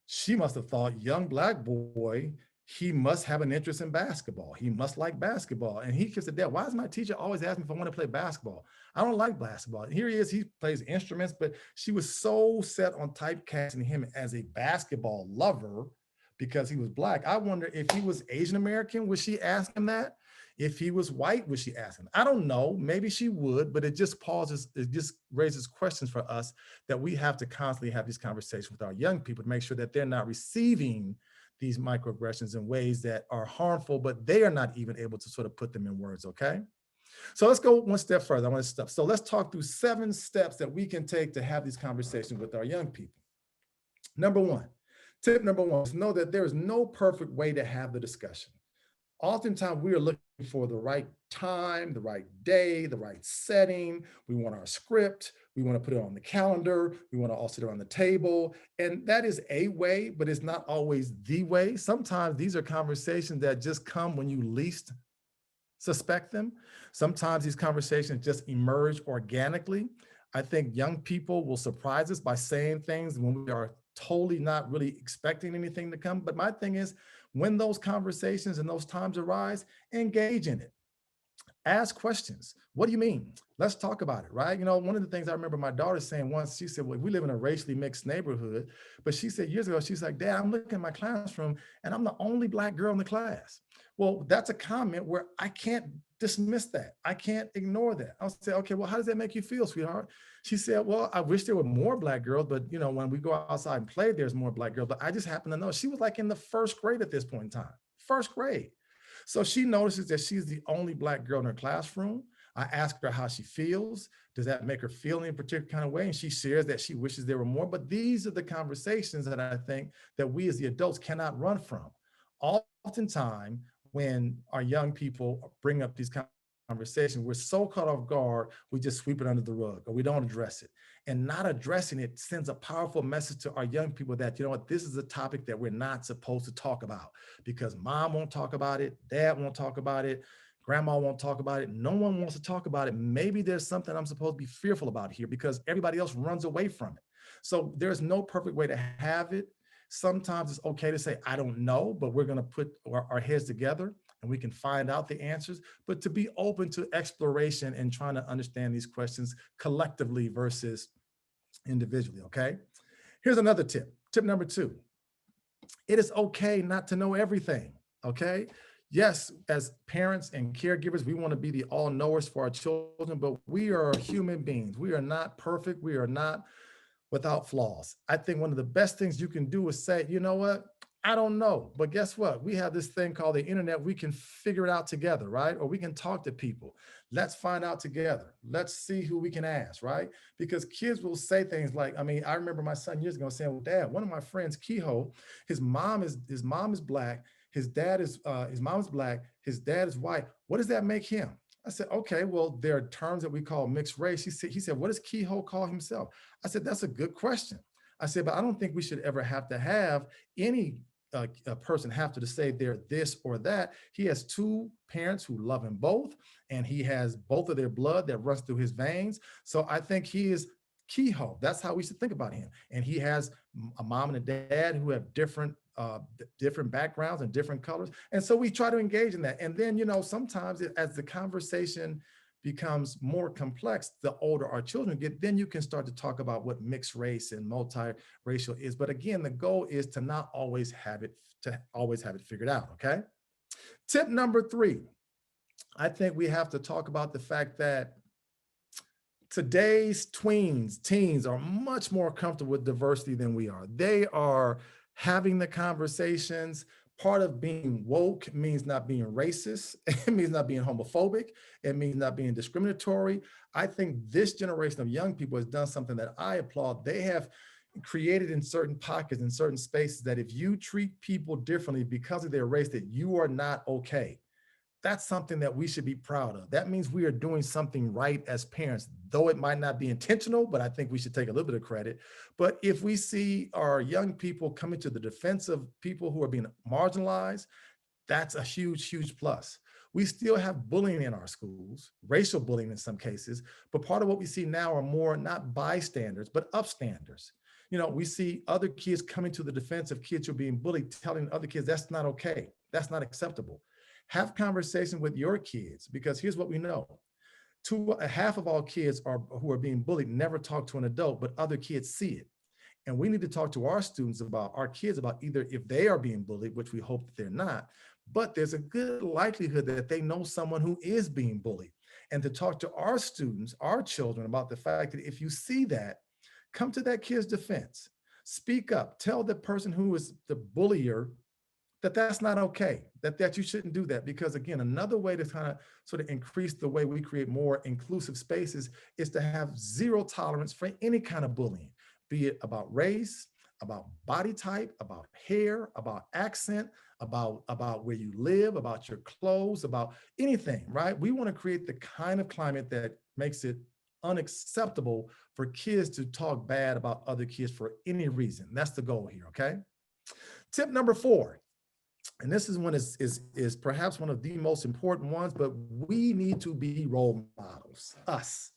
she must have thought, young Black boy, he must have an interest in basketball. He must like basketball. And he said, "Dad, why does my teacher always ask me if I want to play basketball? I don't like basketball." And here he is, he plays instruments, but she was so set on typecasting him as a basketball lover because he was Black. I wonder if he was Asian American, would she ask him that? If he was white, would she ask him? I don't know, maybe she would, but it just raises questions for us that we have to constantly have these conversations with our young people to make sure that they're not receiving these microaggressions in ways that are harmful, but they are not even able to sort of put them in words, okay? So let's go one step further. So let's talk through 7 steps that we can take to have these conversations with our young people. Tip number one is know that there is no perfect way to have the discussion. Oftentimes we are looking for the right time, the right day, the right setting. We want our script. We want to put it on the calendar. We want to all sit around the table. And that is a way, but it's not always the way. Sometimes these are conversations that just come when you least suspect them. Sometimes these conversations just emerge organically. I think young people will surprise us by saying things when we are totally not really expecting anything to come. But my thing is, when those conversations and those times arise, engage in it. Ask questions. What do you mean? Let's talk about it, right? You know, one of the things I remember my daughter saying once, she said, well, we live in a racially mixed neighborhood, but she said years ago, she's like, "Dad, I'm looking at my classroom and I'm the only Black girl in the class." Well, that's a comment where I can't dismiss that. I can't ignore that. I'll say, "Okay, well, how does that make you feel, sweetheart?" She said, "Well, I wish there were more Black girls, but you know, when we go outside and play, there's more Black girls." But I just happen to know she was like in the 1st grade at this point in time, 1st grade. So she notices that she's the only Black girl in her classroom. I ask her how she feels. Does that make her feel in a particular kind of way? And she shares that she wishes there were more. But these are the conversations that I think that we as the adults cannot run from. Oftentimes, when our young people bring up these conversations, we're so caught off guard, we just sweep it under the rug or we don't address it. And not addressing it sends a powerful message to our young people that, you know what, this is a topic that we're not supposed to talk about because mom won't talk about it, dad won't talk about it, grandma won't talk about it, no one wants to talk about it. Maybe there's something I'm supposed to be fearful about here because everybody else runs away from it. So there's no perfect way to have it. Sometimes it's okay to say, "I don't know," but we're going to put our heads together and we can find out the answers, but to be open to exploration and trying to understand these questions collectively versus individually, okay? Here's another tip. Tip number 2. It is okay not to know everything, okay? Yes, as parents and caregivers, we want to be the all-knowers for our children, but we are human beings. We are not perfect. We are not without flaws. I think one of the best things you can do is say, you know what? I don't know, but guess what? We have this thing called the internet. We can figure it out together, right? Or we can talk to people. Let's find out together. Let's see who we can ask, right? Because kids will say things like, I mean, I remember my son years ago saying, well, Dad, one of my friends, Kehoe, his mom is Black, his mom is Black, his dad is white. What does that make him? I said, okay, well, there are terms that we call mixed race. He said, what does Kehoe call himself? I said, that's a good question. I said, but I don't think we should ever have to have any a person have to say they're this or that. He has 2 parents who love him both, and he has both of their blood that runs through his veins. So I think he is Kehoe. That's how we should think about him. And he has a mom and a dad who have different backgrounds and different colors. And so we try to engage in that. And then, you know, sometimes as the conversation becomes more complex, the older our children get, then you can start to talk about what mixed race and multiracial is. But again, the goal is to not always have it figured out, okay? Tip number 3, I think we have to talk about the fact that today's teens are much more comfortable with diversity than we are. They are having the conversations. Part of being woke means not being racist. It means not being homophobic. It means not being discriminatory. I think this generation of young people has done something that I applaud. They have created in certain pockets, in certain spaces, that if you treat people differently because of their race, that you are not okay. That's something that we should be proud of. That means we are doing something right as parents, though it might not be intentional, but I think we should take a little bit of credit. But if we see our young people coming to the defense of people who are being marginalized, that's a huge, huge plus. We still have bullying in our schools, racial bullying in some cases, but part of what we see now are more not bystanders, but upstanders. You know, we see other kids coming to the defense of kids who are being bullied, telling other kids that's not okay, that's not acceptable. Have conversation with your kids, because here's what we know. Half of all kids who are being bullied never talk to an adult, but other kids see it. And we need to talk to our students about, our kids about, either if they are being bullied, which we hope that they're not, but there's a good likelihood that they know someone who is being bullied. And to talk to our students, our children, about the fact that if you see that, come to that kid's defense. Speak up. Tell the person who is the bullier that that's not okay, that you shouldn't do that. Because again, another way to kind of sort of increase the way we create more inclusive spaces is to have zero tolerance for any kind of bullying, be it about race, about body type, about hair, about accent, about where you live, about your clothes, about anything, right? We want to create the kind of climate that makes it unacceptable for kids to talk bad about other kids for any reason. That's the goal here, okay? Tip number 4. And this is one is perhaps one of the most important ones, but we need to be role models, us,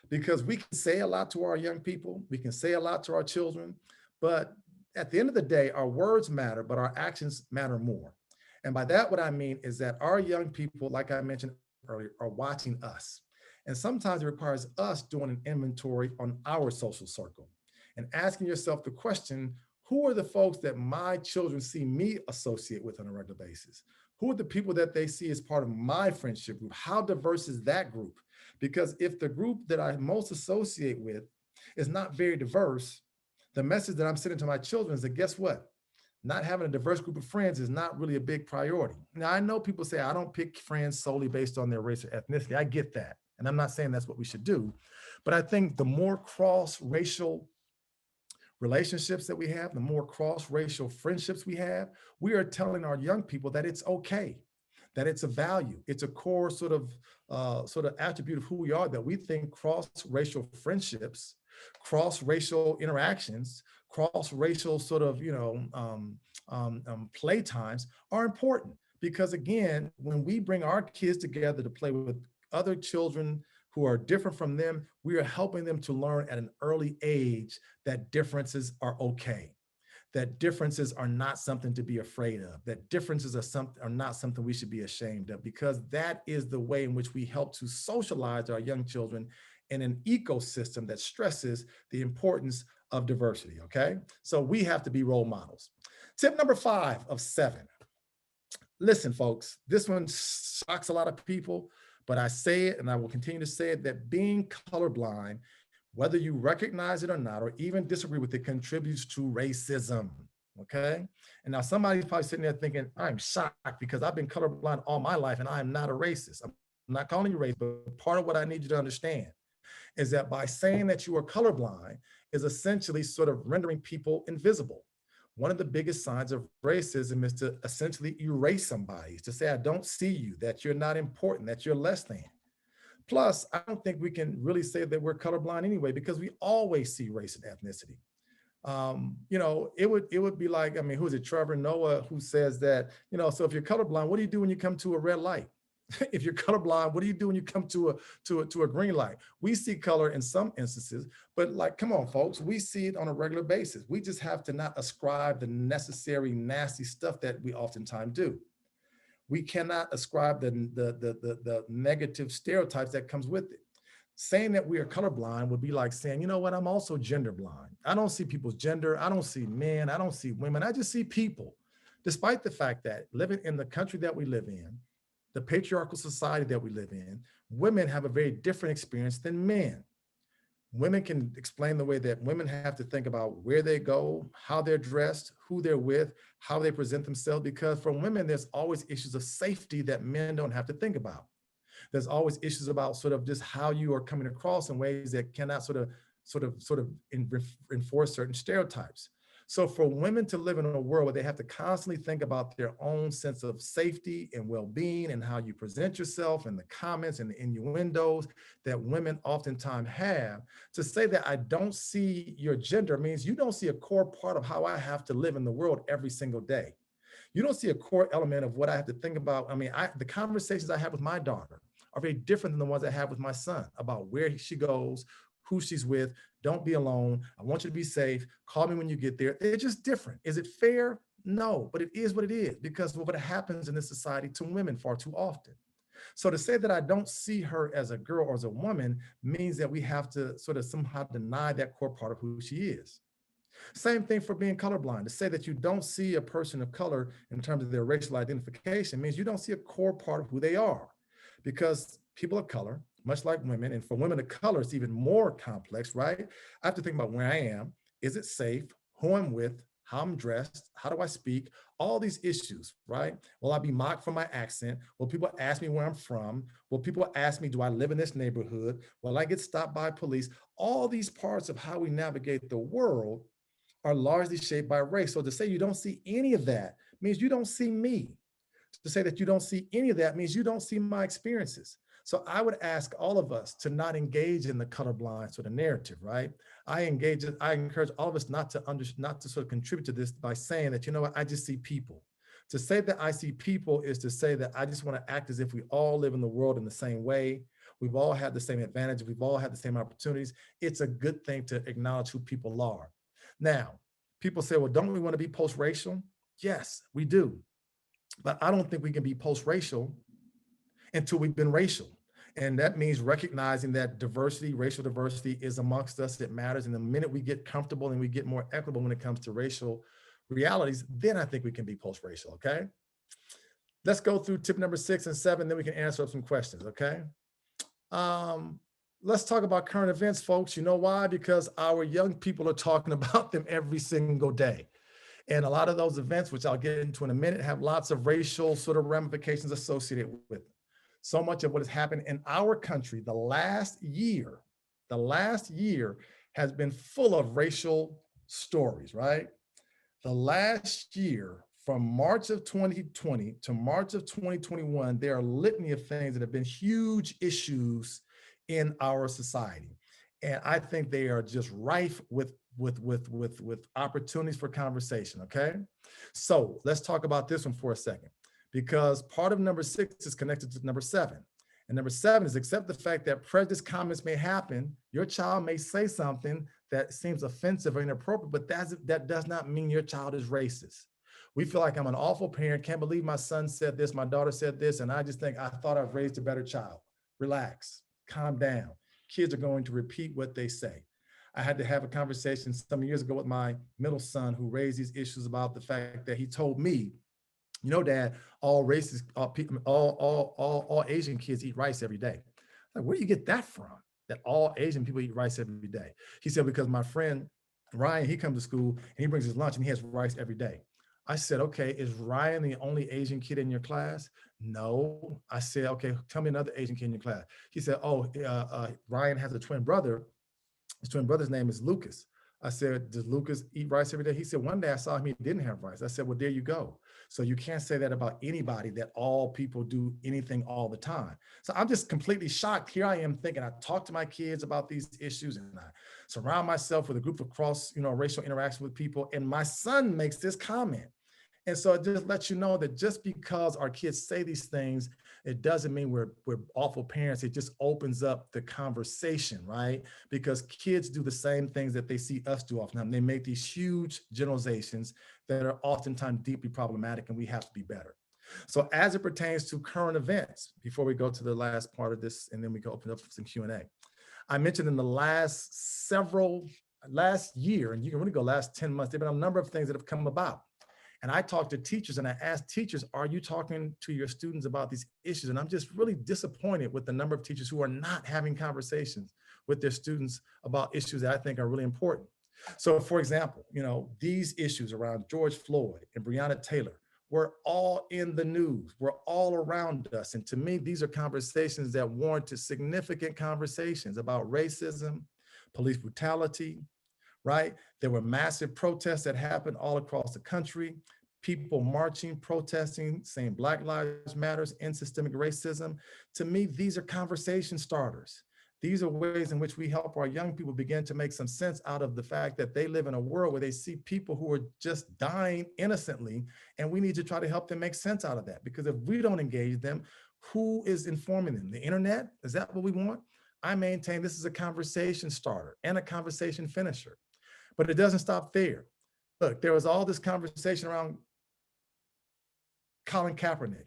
because we can say a lot to our young people, we can say a lot to our children, but at the end of the day, our words matter, but our actions matter more. And by that, what I mean is that our young people, like I mentioned earlier, are watching us. And sometimes it requires us doing an inventory on our social circle and asking yourself the question, who are the folks that my children see me associate with on a regular basis? Who are the people that they see as part of my friendship group? How diverse is that group? Because if the group that I most associate with is not very diverse, the message that I'm sending to my children is that, guess what? Not having a diverse group of friends is not really a big priority. Now, I know people say, I don't pick friends solely based on their race or ethnicity. I get that. And I'm not saying that's what we should do. But I think the more cross-racial relationships that we have, the more cross-racial friendships we have, we are telling our young people that it's okay, that it's a value, it's a core sort of attribute of who we are, that we think cross-racial friendships, cross-racial interactions, cross-racial sort of play times are important. Because again, when we bring our kids together to play with other children who are different from them, we are helping them to learn at an early age that differences are okay, that differences are not something to be afraid of, that differences are not something we should be ashamed of, because that is the way in which we help to socialize our young children in an ecosystem that stresses the importance of diversity, okay? So we have to be role models. Tip number 5 of 7. Listen, folks, this one shocks a lot of people, but I say it and I will continue to say it, that being colorblind, whether you recognize it or not, or even disagree with it, contributes to racism, okay? And now somebody's probably sitting there thinking, I'm shocked because I've been colorblind all my life and I am not a racist. I'm not calling you racist, but part of what I need you to understand is that by saying that you are colorblind is essentially sort of rendering people invisible. One of the biggest signs of racism is to essentially erase somebody, to say, I don't see you, that you're not important, that you're less than. Plus, I don't think we can really say that we're colorblind anyway, because we always see race and ethnicity. You know, it would be like, I mean, who is it, Trevor Noah, who says that, you know, so if you're colorblind, what do you do when you come to a red light? If you're colorblind, what do you do when you come to a green light? We see color in some instances, but like, come on, folks, we see it on a regular basis. We just have to not ascribe the necessary nasty stuff that we oftentimes do. We cannot ascribe the negative stereotypes that comes with it. Saying that we are colorblind would be like saying, you know what, I'm also gender blind. I don't see people's gender. I don't see men. I don't see women. I just see people. Despite the fact that living in the country that we live in, the patriarchal society that we live in, women have a very different experience than men. Women can explain the way that women have to think about where they go, how they're dressed, who they're with, how they present themselves, because for women, there's always issues of safety that men don't have to think about. There's always issues about sort of just how you are coming across in ways that cannot sort of enforce certain stereotypes. So for women to live in a world where they have to constantly think about their own sense of safety and well-being and how you present yourself and the comments and the innuendos that women oftentimes have, to say that I don't see your gender means you don't see a core part of how I have to live in the world every single day. You don't see a core element of what I have to think about. I mean, the conversations I have with my daughter are very different than the ones I have with my son about where she goes, who she's with. Don't be alone. I want you to be safe. Call me when you get there. They're just different. Is it fair? No, but it is what it is because of what happens in this society to women far too often. So to say that I don't see her as a girl or as a woman means that we have to sort of somehow deny that core part of who she is. Same thing for being colorblind. To say that you don't see a person of color in terms of their racial identification means you don't see a core part of who they are, because people of color, much like women, and for women of color, it's even more complex, right? I have to think about where I am. Is it safe? Who I'm with? How I'm dressed? How do I speak? All these issues, right? Will I be mocked for my accent? Will people ask me where I'm from? Will people ask me, do I live in this neighborhood? Will I get stopped by police? All these parts of how we navigate the world are largely shaped by race. So to say you don't see any of that means you don't see me. To say that you don't see any of that means you don't see my experiences. So I would ask all of us to not engage in the colorblind sort of narrative, right? I encourage all of us not to sort of contribute to this by saying that, you know what, I just see people. To say that I see people is to say that I just want to act as if we all live in the world in the same way. We've all had the same advantages. We've all had the same opportunities. It's a good thing to acknowledge who people are. Now, people say, well, don't we want to be post-racial? Yes, we do. But I don't think we can be post-racial until we've been racial. And that means recognizing that diversity, racial diversity is amongst us, it matters. And the minute we get comfortable and we get more equitable when it comes to racial realities, then I think we can be post-racial, okay? Let's go through tip number 6 and 7, then we can answer some questions, okay? Let's talk about current events, folks. You know why? Because our young people are talking about them every single day. And a lot of those events, which I'll get into in a minute, have lots of racial sort of ramifications associated with it. So much of what has happened in our country the last year has been full of racial stories, right? The last year, from March of 2020 to March of 2021, there are a litany of things that have been huge issues in our society. And I think they are just rife with opportunities for conversation, okay? So let's talk about this one for a second, because part of number 6 is connected to number 7. And number 7 is accept the fact that prejudice comments may happen. Your child may say something that seems offensive or inappropriate, but that does not mean your child is racist. We feel like I'm an awful parent, can't believe my son said this, my daughter said this, and I just think I thought I've raised a better child. Relax, calm down. Kids are going to repeat what they say. I had to have a conversation some years ago with my middle son who raised these issues about the fact that he told me, you know, Dad, all races, all Asian kids eat rice every day. Like, where do you get that from? That all Asian people eat rice every day? He said, because my friend Ryan, he comes to school and he brings his lunch and he has rice every day. I said, okay, is Ryan the only Asian kid in your class? No. I said, okay, tell me another Asian kid in your class. He said, oh, Ryan has a twin brother. His twin brother's name is Lucas. I said, does Lucas eat rice every day? He said, one day I saw him, he didn't have rice. I said, well, there you go. So you can't say that about anybody, that all people do anything all the time. So I'm just completely shocked. Here I am thinking, I talk to my kids about these issues and I surround myself with a group of racial interaction with people. And my son makes this comment. And so it just lets you know that just because our kids say these things, it doesn't mean we're awful parents. It just opens up the conversation, right? Because kids do the same things that they see us do often. They make these huge generalizations that are oftentimes deeply problematic, and we have to be better. So as it pertains to current events, before we go to the last part of this, and then we can open up for some Q&A. I mentioned in the last year, and you can really go last 10 months, there have been a number of things that have come about. And I talked to teachers and I asked teachers, are you talking to your students about these issues? And I'm just really disappointed with the number of teachers who are not having conversations with their students about issues that I think are really important. So for example, these issues around George Floyd and Breonna Taylor were all in the news, were all around us. And to me, these are conversations that warranted significant conversations about racism, police brutality, right? There were massive protests that happened all across the country, people marching, protesting, saying Black Lives Matters, end systemic racism. To me, these are conversation starters. These are ways in which we help our young people begin to make some sense out of the fact that they live in a world where they see people who are just dying innocently, and we need to try to help them make sense out of that. Because if we don't engage them, who is informing them? The internet? Is that what we want? I maintain this is a conversation starter and a conversation finisher. But it doesn't stop there. Look, there was all this conversation around Colin Kaepernick.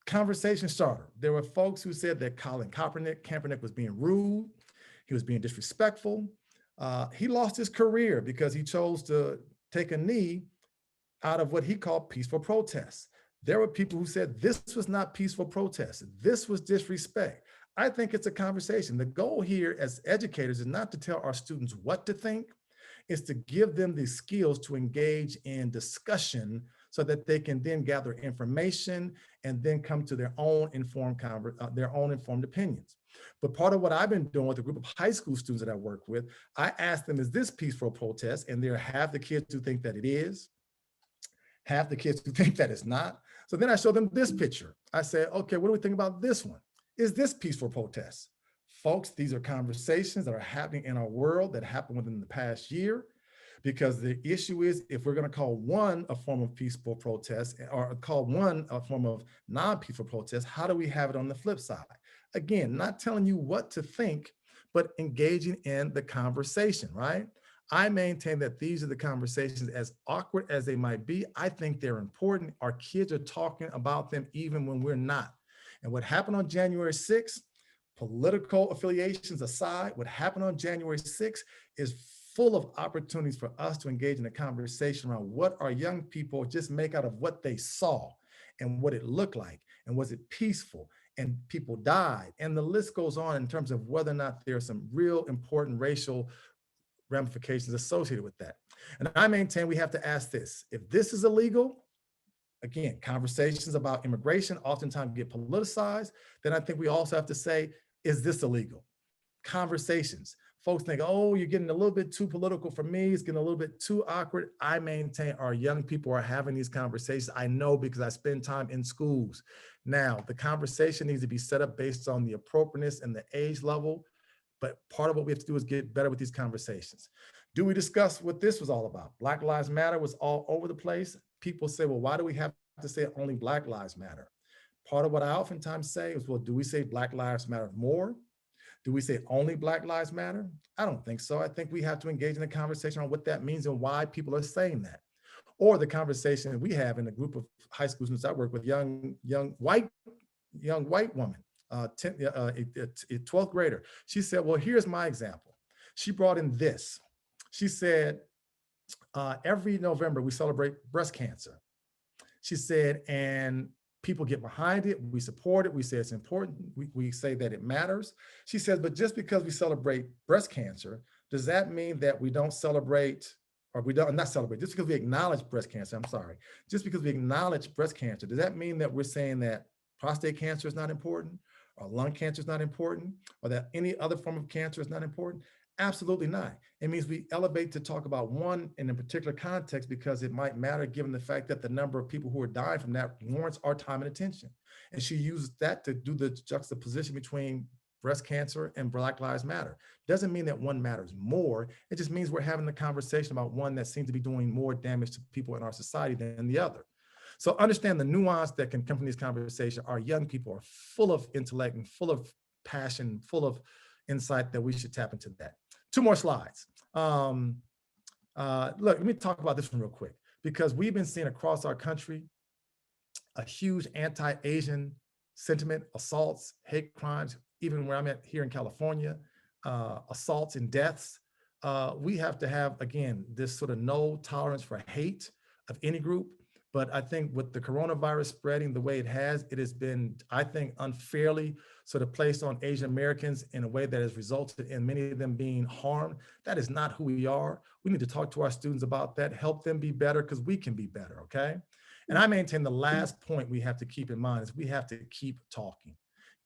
Conversation starter. There were folks who said that Colin Kaepernick was being rude. He was being disrespectful. He lost his career because he chose to take a knee out of what he called peaceful protests. There were people who said this was not peaceful protest. This was disrespect. I think it's a conversation. The goal here as educators is not to tell our students what to think, is to give them the skills to engage in discussion so that they can then gather information and then come to their own informed opinions. But part of what I've been doing with a group of high school students that I work with, I ask them, is this peaceful protest? And there are half the kids who think that it is, half the kids who think that it's not. So then I show them this picture. I say, okay, what do we think about this one? Is this peaceful protest? Folks, these are conversations that are happening in our world that happened within the past year, because the issue is, if we're going to call one a form of peaceful protest or call one a form of non-peaceful protest, how do we have it on the flip side? Again, not telling you what to think, but engaging in the conversation, right? I maintain that these are the conversations, as awkward as they might be. I think they're important. Our kids are talking about them even when we're not. And what happened on January 6th, political affiliations aside, what happened on January 6th is full of opportunities for us to engage in a conversation around what our young people just make out of what they saw and what it looked like, and was it peaceful, and people died, and the list goes on in terms of whether or not there are some real important racial ramifications associated with that. And I maintain we have to ask this: if this is illegal, again, conversations about immigration oftentimes get politicized, then I think we also have to say, is this illegal? Conversations. Folks think, oh, you're getting a little bit too political for me. It's getting a little bit too awkward. I maintain our young people are having these conversations. I know because I spend time in schools. Now, the conversation needs to be set up based on the appropriateness and the age level. But part of what we have to do is get better with these conversations. Do we discuss what this was all about? Black Lives Matter was all over the place. People say, well, why do we have to say only Black Lives Matter? Part of what I oftentimes say is, well, do we say Black Lives Matter more? Do we say only Black Lives Matter? I don't think so. I think we have to engage in a conversation on what that means and why people are saying that. Or the conversation we have in a group of high school students I work with, young white woman, 12th grader. She said, well, here's my example. She brought in this. She said, every November we celebrate breast cancer. She said, and people get behind it. We support it. We say it's important. We say that it matters. She says, but just because we celebrate breast cancer, does that mean that we don't celebrate, or we don't not celebrate, just because we acknowledge breast cancer, I'm sorry, just because we acknowledge breast cancer, does that mean that we're saying that prostate cancer is not important, or lung cancer is not important, or that any other form of cancer is not important? Absolutely not. It means we elevate to talk about one in a particular context because it might matter given the fact that the number of people who are dying from that warrants our time and attention. And she uses that to do the juxtaposition between breast cancer and Black Lives Matter. Doesn't mean that one matters more. It just means we're having a conversation about one that seems to be doing more damage to people in our society than the other. So understand the nuance that can come from these conversations. Our young people are full of intellect and full of passion, full of insight that we should tap into that. 2 more slides. Look, let me talk about this one real quick, because we've been seeing across our country a huge anti-Asian sentiment, assaults, hate crimes, even where I'm at here in California, assaults and deaths. We have to have, again, this sort of no tolerance for hate of any group. But I think with the coronavirus spreading the way it has been, I think, unfairly sort of placed on Asian Americans in a way that has resulted in many of them being harmed. That is not who we are. We need to talk to our students about that, help them be better, because we can be better, okay? And I maintain the last point we have to keep in mind is we have to keep talking.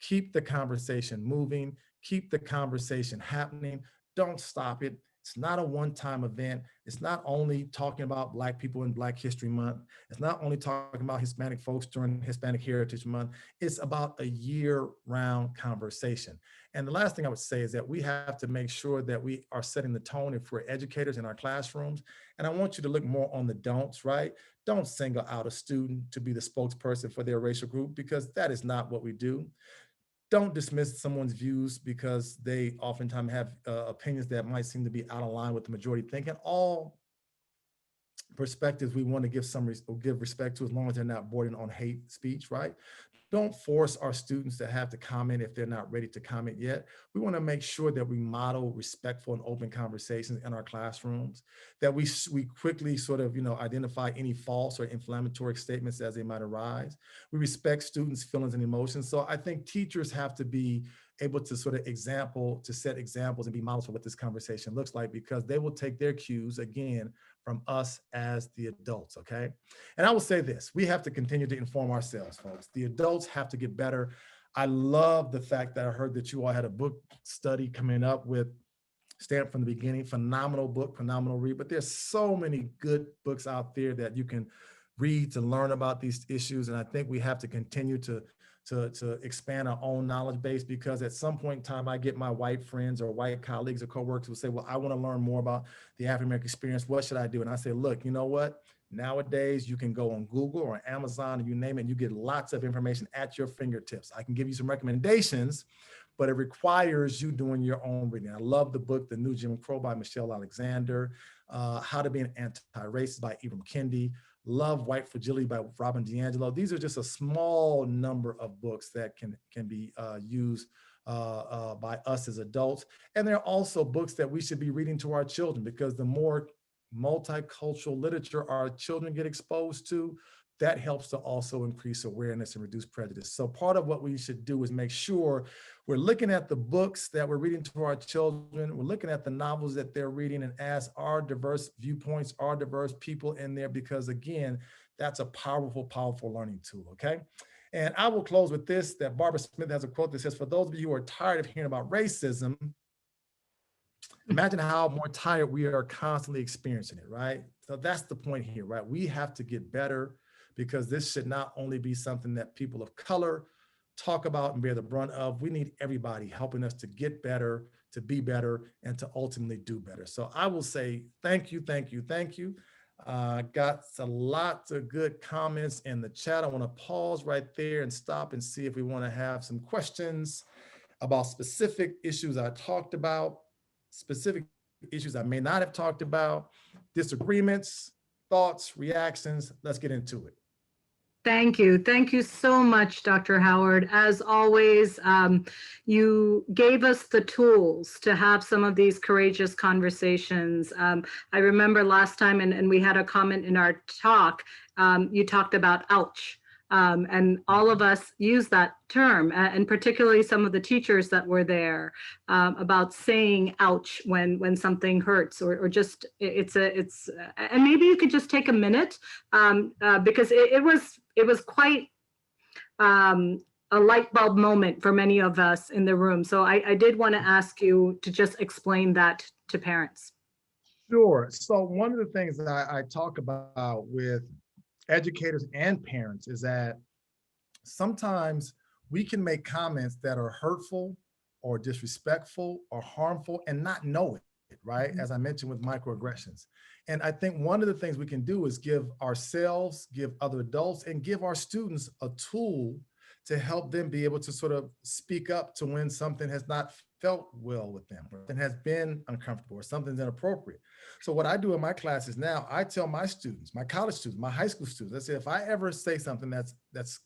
Keep the conversation moving, keep the conversation happening. Don't stop it. It's not a one-time event. It's not only talking about Black people in Black History Month. It's not only talking about Hispanic folks during Hispanic Heritage Month. It's about a year-round conversation. And the last thing I would say is that we have to make sure that we are setting the tone if we're educators in our classrooms. And I want you to look more on the don'ts, right? Don't single out a student to be the spokesperson for their racial group, because that is not what we do. Don't dismiss someone's views because they oftentimes have opinions that might seem to be out of line with the majority thinking. All perspectives we want to give respect to, as long as they're not bordering on hate speech, right? Don't force our students to have to comment if they're not ready to comment yet. We want to make sure that we model respectful and open conversations in our classrooms, that we quickly sort of, identify any false or inflammatory statements as they might arise. We respect students' feelings and emotions. So I think teachers have to be able to sort of set examples and be models for what this conversation looks like, because they will take their cues, again, from us as the adults, okay? And I will say this, we have to continue to inform ourselves, folks. The adults have to get better. I love the fact that I heard that you all had a book study coming up with Stand From the Beginning. Phenomenal book, phenomenal read, but there's so many good books out there that you can read to learn about these issues. And I think we have to continue to expand our own knowledge base, because at some point in time, I get my white friends or white colleagues or coworkers who say, well, I want to learn more about the African-American experience. What should I do? And I say, look, you know what? Nowadays, you can go on Google or Amazon, and you name it, and you get lots of information at your fingertips. I can give you some recommendations, but it requires you doing your own reading. I love the book, The New Jim Crow by Michelle Alexander, How to Be an Anti-Racist by Ibram Kendi, Love White Fragility by Robin DiAngelo. These are just a small number of books that can be used by us as adults. And there are also books that we should be reading to our children, because the more multicultural literature our children get exposed to, that helps to also increase awareness and reduce prejudice. So part of what we should do is make sure we're looking at the books that we're reading to our children, we're looking at the novels that they're reading, and ask our diverse viewpoints, our diverse people in there, because again, that's a powerful, powerful learning tool, okay? And I will close with this, that Barbara Smith has a quote that says, for those of you who are tired of hearing about racism, imagine how more tired we are constantly experiencing it, right? So that's the point here, right? We have to get better, because this should not only be something that people of color talk about and bear the brunt of. We need everybody helping us to get better, to be better, and to ultimately do better. So I will say thank you, thank you, thank you. Got a lot of good comments in the chat. I want to pause right there and stop and see if we want to have some questions. about specific issues I talked about, specific issues I may not have talked about, disagreements, thoughts, reactions. Let's get into it. Thank you. Thank you so much, Dr. Howard. As always, you gave us the tools to have some of these courageous conversations. I remember last time, and we had a comment in our talk, you talked about ouch. And all of us use that term, and particularly some of the teachers that were there, about saying ouch when something hurts, or just and maybe you could just take a minute, because it was quite a light bulb moment for many of us in the room. So I did want to ask you to just explain that to parents. Sure. So one of the things that I talk about with educators and parents is that sometimes we can make comments that are hurtful or disrespectful or harmful and not know it, right? As I mentioned with microaggressions. And I think one of the things we can do is give ourselves, give other adults, and give our students a tool to help them be able to sort of speak up to when something has not felt well with them, or something has been uncomfortable, or something's inappropriate. So what I do in my classes now, I tell my students, my college students, my high school students, I say, if I ever say something that's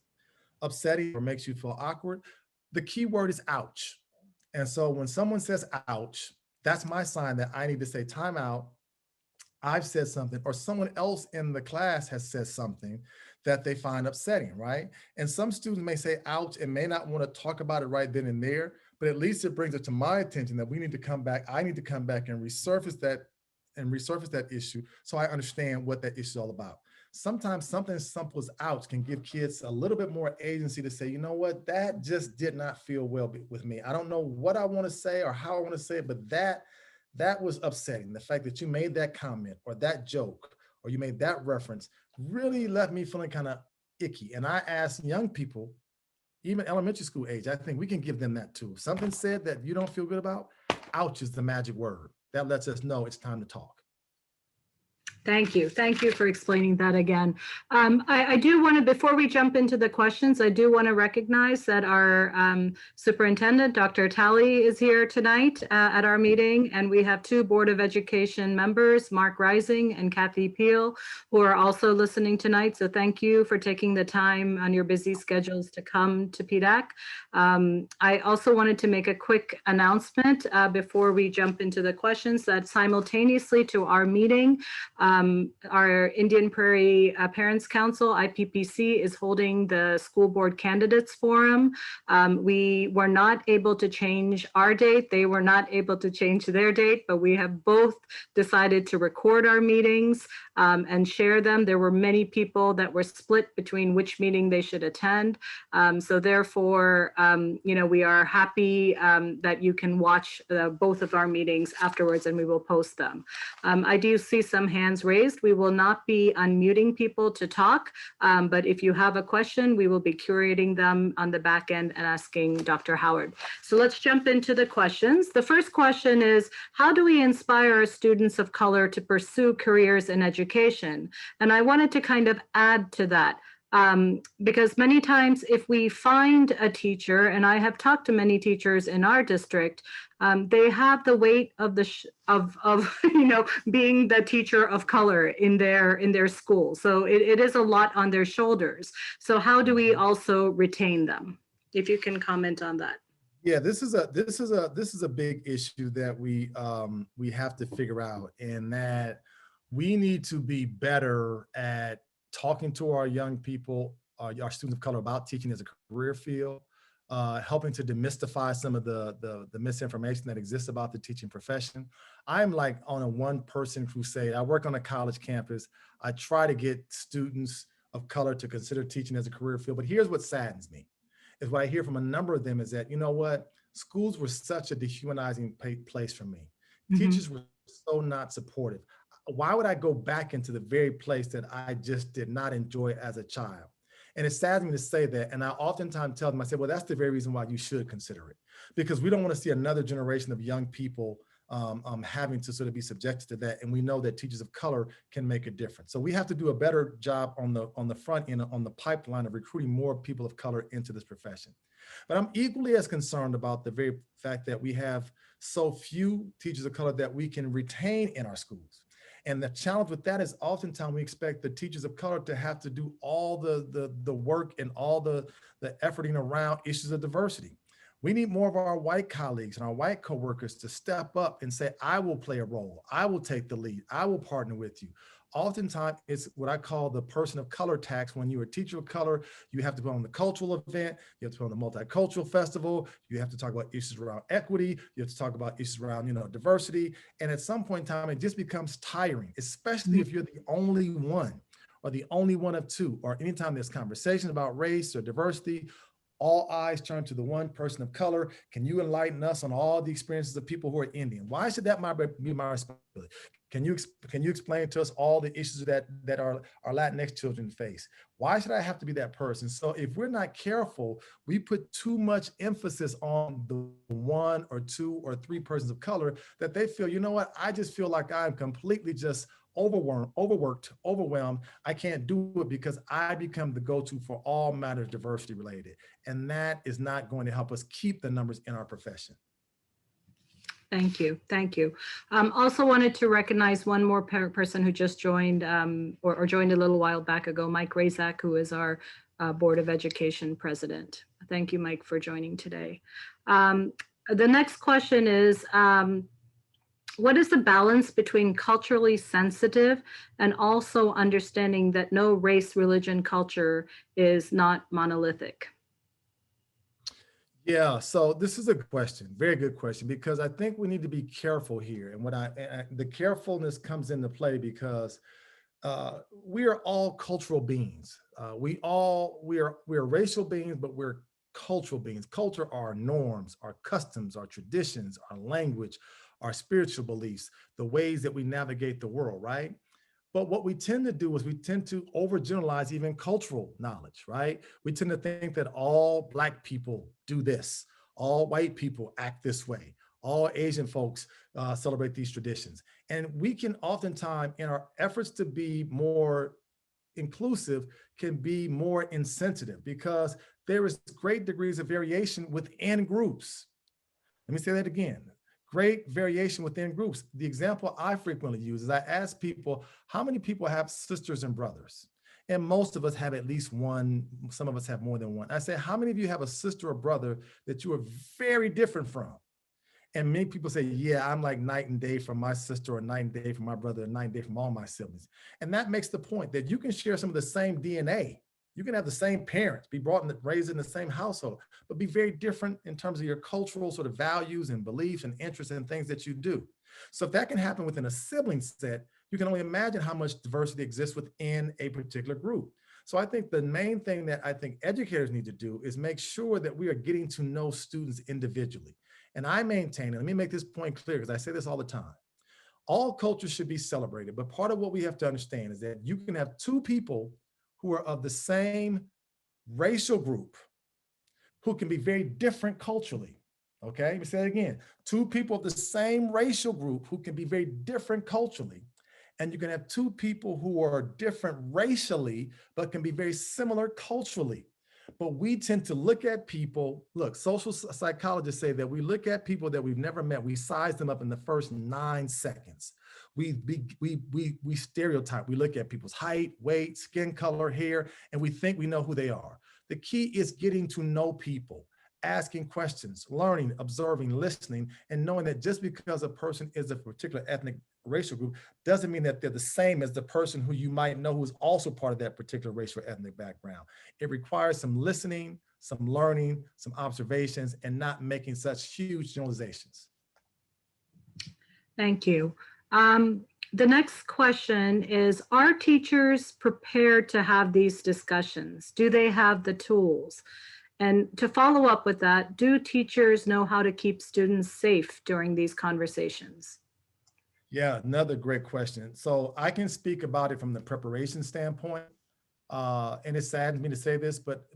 upsetting or makes you feel awkward, the key word is ouch. And so when someone says ouch, that's my sign that I need to say time out. I've said something, or someone else in the class has said something that they find upsetting, right? And some students may say ouch and may not want to talk about it right then and there, but at least it brings it to my attention that we need to come back. I need to come back and resurface that issue so I understand what that issue is all about. Sometimes something as simple as ouch can give kids a little bit more agency to say, you know what, that just did not feel well with me. I don't know what I want to say or how I want to say it, but that was upsetting. The fact that you made that comment or that joke or you made that reference really left me feeling kind of icky. And I ask young people, even elementary school age, I think we can give them that too. Something said that you don't feel good about, ouch is the magic word. That lets us know it's time to talk. Thank you. Thank you for explaining that again. I do want to, before we jump into the questions, I do want to recognize that our superintendent, Dr. Talley, is here tonight at our meeting, and we have two Board of Education members, Mark Rising and Kathy Peel, who are also listening tonight. So thank you for taking the time on your busy schedules to come to PDAC. I also wanted to make a quick announcement before we jump into the questions that simultaneously to our meeting, our Indian Prairie Parents Council, IPPC, is holding the School Board Candidates Forum. We were not able to change our date. They were not able to change their date, but we have both decided to record our meetings and share them. There were many people that were split between which meeting they should attend. So therefore, we are happy that you can watch both of our meetings afterwards, and we will post them. I do see some hands raised. We will not be unmuting people to talk, but if you have a question, we will be curating them on the back end and asking Dr. Howard. So let's jump into the questions. The first question is, how do we inspire our students of color to pursue careers in education? And I wanted to kind of add to that. Because many times if we find a teacher, and I have talked to many teachers in our district, they have the weight of being the teacher of color in their school. So it is a lot on their shoulders. So how do we also retain them? If you can comment on that. Yeah, this is a big issue that we have to figure out, and that we need to be better at talking to our young people, our students of color, about teaching as a career field, helping to demystify some of the misinformation that exists about the teaching profession. I'm like on a one-person crusade. I work on a college campus. I try to get students of color to consider teaching as a career field, but here's what saddens me, is what I hear from a number of them is that, you know what, schools were such a dehumanizing place for me. Mm-hmm. Teachers were so not supportive. Why would I go back into the very place that I just did not enjoy as a child? And it saddens me to say that. And I oftentimes tell them, I say, well, that's the very reason why you should consider it, because we don't want to see another generation of young people having to sort of be subjected to that. And we know that teachers of color can make a difference. So we have to do a better job on the front end, on the pipeline of recruiting more people of color into this profession. But I'm equally as concerned about the very fact that we have so few teachers of color that we can retain in our schools. And the challenge with that is oftentimes we expect the teachers of color to have to do all the work and all the efforting around issues of diversity. We need more of our white colleagues and our white coworkers to step up and say, I will play a role. I will take the lead. I will partner with you. Oftentimes, it's what I call the person of color tax. When you're a teacher of color, you have to go on the cultural event, you have to go on the multicultural festival, you have to talk about issues around equity, you have to talk about issues around, diversity. And at some point in time, it just becomes tiring, especially if you're the only one or the only one of two, or anytime there's conversation about race or diversity, all eyes turn to the one person of color. Can you enlighten us on all the experiences of people who are Indian? Why should that be my responsibility? Can you explain to us all the issues that our Latinx children face? Why should I have to be that person? So if we're not careful, we put too much emphasis on the one or two or three persons of color that they feel, you know what, I just feel like I'm completely just overworked, overwhelmed. I can't do it because I become the go-to for all matters diversity related. And that is not going to help us keep the numbers in our profession. Thank you. Thank you. Also wanted to recognize one more person who just joined or joined a little while back ago, Mike Razak, who is our Board of Education president. Thank you, Mike, for joining today. The next question is, what is the balance between culturally sensitive and also understanding that no race, religion, culture is not monolithic? Yeah, so this is a question, very good question, because I think we need to be careful here. And the carefulness comes into play because we are all cultural beings. We are racial beings, but we're cultural beings. Culture are our norms, our customs, our traditions, our language, our spiritual beliefs, the ways that we navigate the world, right? But what we tend to do is we tend to overgeneralize even cultural knowledge, right? We tend to think that all Black people do this, all white people act this way, all Asian folks celebrate these traditions. And we can oftentimes, in our efforts to be more inclusive, can be more insensitive because there is great degrees of variation within groups. Let me say that again. Great variation within groups. The example I frequently use is I ask people, how many people have sisters and brothers? And most of us have at least one, some of us have more than one. I say, how many of you have a sister or brother that you are very different from? And many people say, yeah, I'm like night and day from my sister, or night and day from my brother, and night and day from all my siblings. And that makes the point that you can share some of the same DNA. You can have the same parents, be raised in the same household, but be very different in terms of your cultural sort of values and beliefs and interests and things that you do. So if that can happen within a sibling set, you can only imagine how much diversity exists within a particular group. So I think the main thing that I think educators need to do is make sure that we are getting to know students individually. And I maintain, and let me make this point clear because I say this all the time, all cultures should be celebrated. But part of what we have to understand is that you can have two people who are of the same racial group who can be very different culturally. Okay, let me say it again. Two people of the same racial group who can be very different culturally. And you can have two people who are different racially, but can be very similar culturally. But we tend to look at people, look, social psychologists say that we look at people that we've never met, we size them up in the first 9 seconds. We stereotype, we look at people's height, weight, skin color, hair, and we think we know who they are. The key is getting to know people, asking questions, learning, observing, listening, and knowing that just because a person is a particular ethnic racial group doesn't mean that they're the same as the person who you might know who's also part of that particular racial or ethnic background. It requires some listening, some learning, some observations, and not making such huge generalizations. Thank you. The next question is, are teachers prepared to have these discussions? Do they have the tools? And to follow up with that, do teachers know how to keep students safe during these conversations? Yeah, another great question. So I can speak about it from the preparation standpoint. And it saddens me to say this, but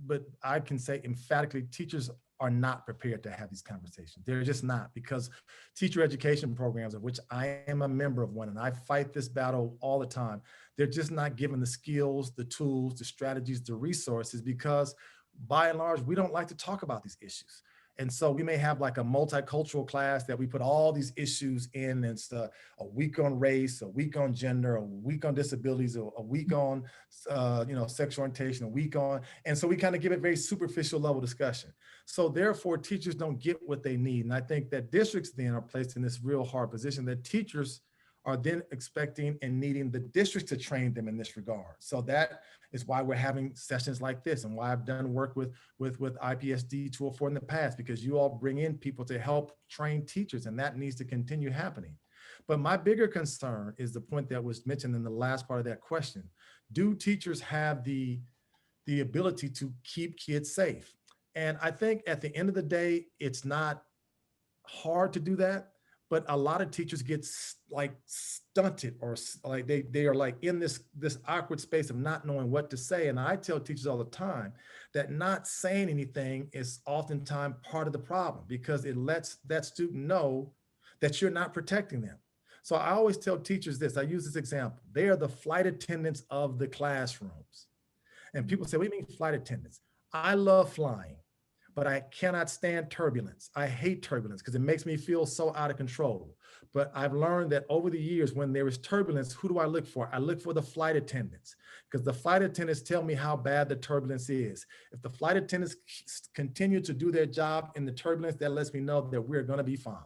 I can say emphatically, teachers are not prepared to have these conversations. They're just not, because teacher education programs, of which I am a member of one, and I fight this battle all the time, they're just not given the skills, the tools, the strategies, the resources, because by and large, we don't like to talk about these issues. And so we may have like a multicultural class that we put all these issues in. It's a week on race, a week on gender, a week on disabilities, a week on sexual orientation, a week on, and so we kind of give it very superficial level discussion. So therefore, teachers don't get what they need. And I think that districts then are placed in this real hard position that teachers are then expecting and needing the districts to train them in this regard. So that is why we're having sessions like this, and why I've done work with IPSD 204 in the past, because you all bring in people to help train teachers, and that needs to continue happening. But my bigger concern is the point that was mentioned in the last part of that question. Do teachers have the ability to keep kids safe? And I think at the end of the day, it's not hard to do that, but a lot of teachers get like stunted, or like they are like in this awkward space of not knowing what to say. And I tell teachers all the time that not saying anything is oftentimes part of the problem, because it lets that student know that you're not protecting them. So I always tell teachers this, I use this example. They are the flight attendants of the classrooms. And people say, what do you mean flight attendants? I love flying, but I cannot stand turbulence. I hate turbulence because it makes me feel so out of control. But I've learned that over the years, when there is turbulence, who do I look for? I look for the flight attendants, because the flight attendants tell me how bad the turbulence is. If the flight attendants continue to do their job in the turbulence, that lets me know that we're gonna be fine.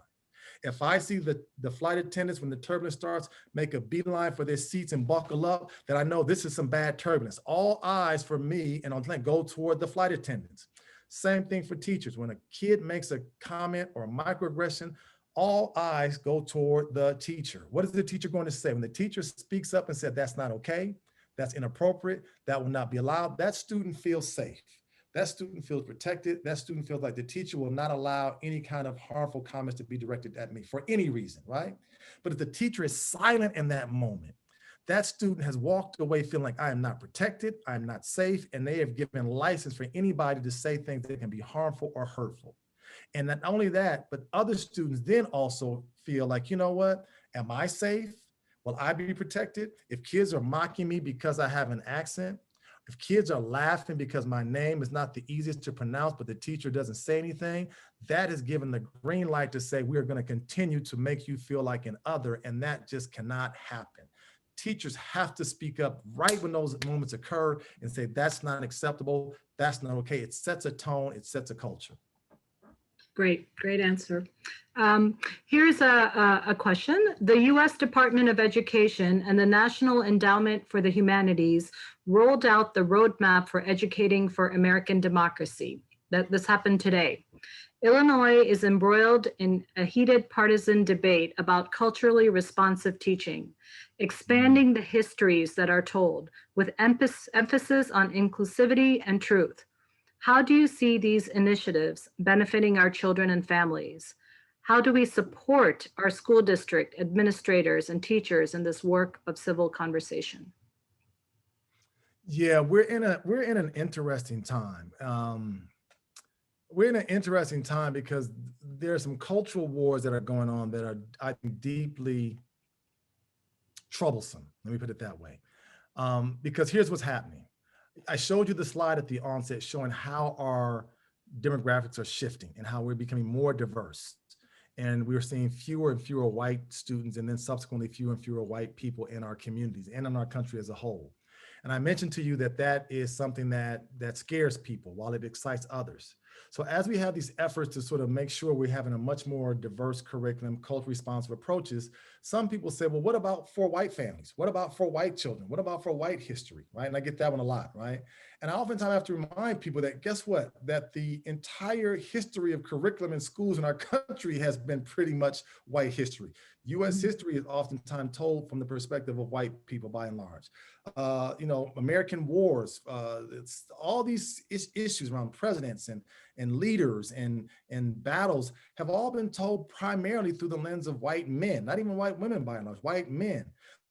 If I see the flight attendants, when the turbulence starts, make a beeline for their seats and buckle up, then I know this is some bad turbulence. All eyes for me and on plan go toward the flight attendants. Same thing for teachers. When a kid makes a comment or a microaggression, all eyes go toward the teacher. What is the teacher going to say? When the teacher speaks up and said, that's not okay, that's inappropriate, that will not be allowed, that student feels safe. That student feels protected. That student feels like the teacher will not allow any kind of harmful comments to be directed at me for any reason, right? But if the teacher is silent in that moment, that student has walked away feeling like I am not protected, I'm not safe, and they have given license for anybody to say things that can be harmful or hurtful. And not only that, but other students then also feel like, you know what, am I safe? Will I be protected? If kids are mocking me because I have an accent, if kids are laughing because my name is not the easiest to pronounce, but the teacher doesn't say anything, that is given the green light to say, we are going to continue to make you feel like an other, and that just cannot happen. Teachers have to speak up right when those moments occur and say, that's not acceptable, that's not okay. It sets a tone, it sets a culture. Great answer. Here's a question. The U.S. Department of Education and the National Endowment for the Humanities rolled out the roadmap for educating for American democracy. This happened today. Illinois is embroiled in a heated partisan debate about culturally responsive teaching, expanding the histories that are told with emphasis on inclusivity and truth. How do you see these initiatives benefiting our children and families? How do we support our school district administrators and teachers in this work of civil conversation? Yeah, we're in an interesting time. We're in an interesting time because there are some cultural wars that are going on that are, I think, deeply troublesome. Let me put it that way. Because here's what's happening. I showed you the slide at the onset showing how our demographics are shifting and how we're becoming more diverse. And we're seeing fewer and fewer white students, and then subsequently fewer and fewer white people in our communities and in our country as a whole. And I mentioned to you that that is something that scares people while it excites others. So as we have these efforts to sort of make sure we're having a much more diverse curriculum, culturally responsive approaches, some people say, well, what about for white families? What about for white children? What about for white history, right? And I get that one a lot, right? And I oftentimes have to remind people that, guess what? That the entire history of curriculum in schools in our country has been pretty much white history. U.S. history is oftentimes told from the perspective of white people by and large. American wars, it's all these issues around presidents and leaders and battles have all been told primarily through the lens of white men, not even white women by and large, white men.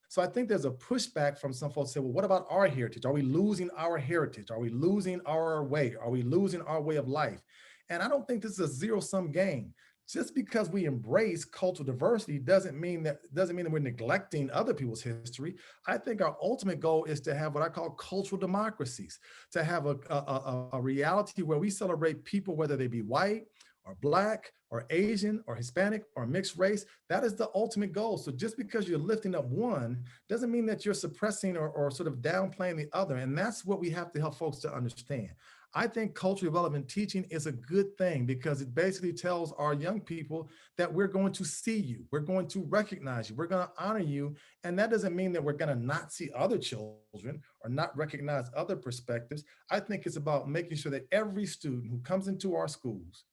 So I think there's a pushback from some folks say, well, what about our heritage? Are we losing our heritage? Are we losing our way? Are we losing our way of life? And I don't think this is a zero-sum game. Just because we embrace cultural diversity doesn't mean that we're neglecting other people's history. I think our ultimate goal is to have what I call cultural democracies, to have a reality where we celebrate people, whether they be white or Black or Asian or Hispanic or mixed race. That is the ultimate goal. So just because you're lifting up one doesn't mean that you're suppressing or sort of downplaying the other. And that's what we have to help folks to understand. I think cultural development teaching is a good thing because it basically tells our young people that we're going to see you, we're going to recognize you, we're going to honor you. And that doesn't mean that we're going to not see other children or not recognize other perspectives. I think it's about making sure that every student who comes into our schools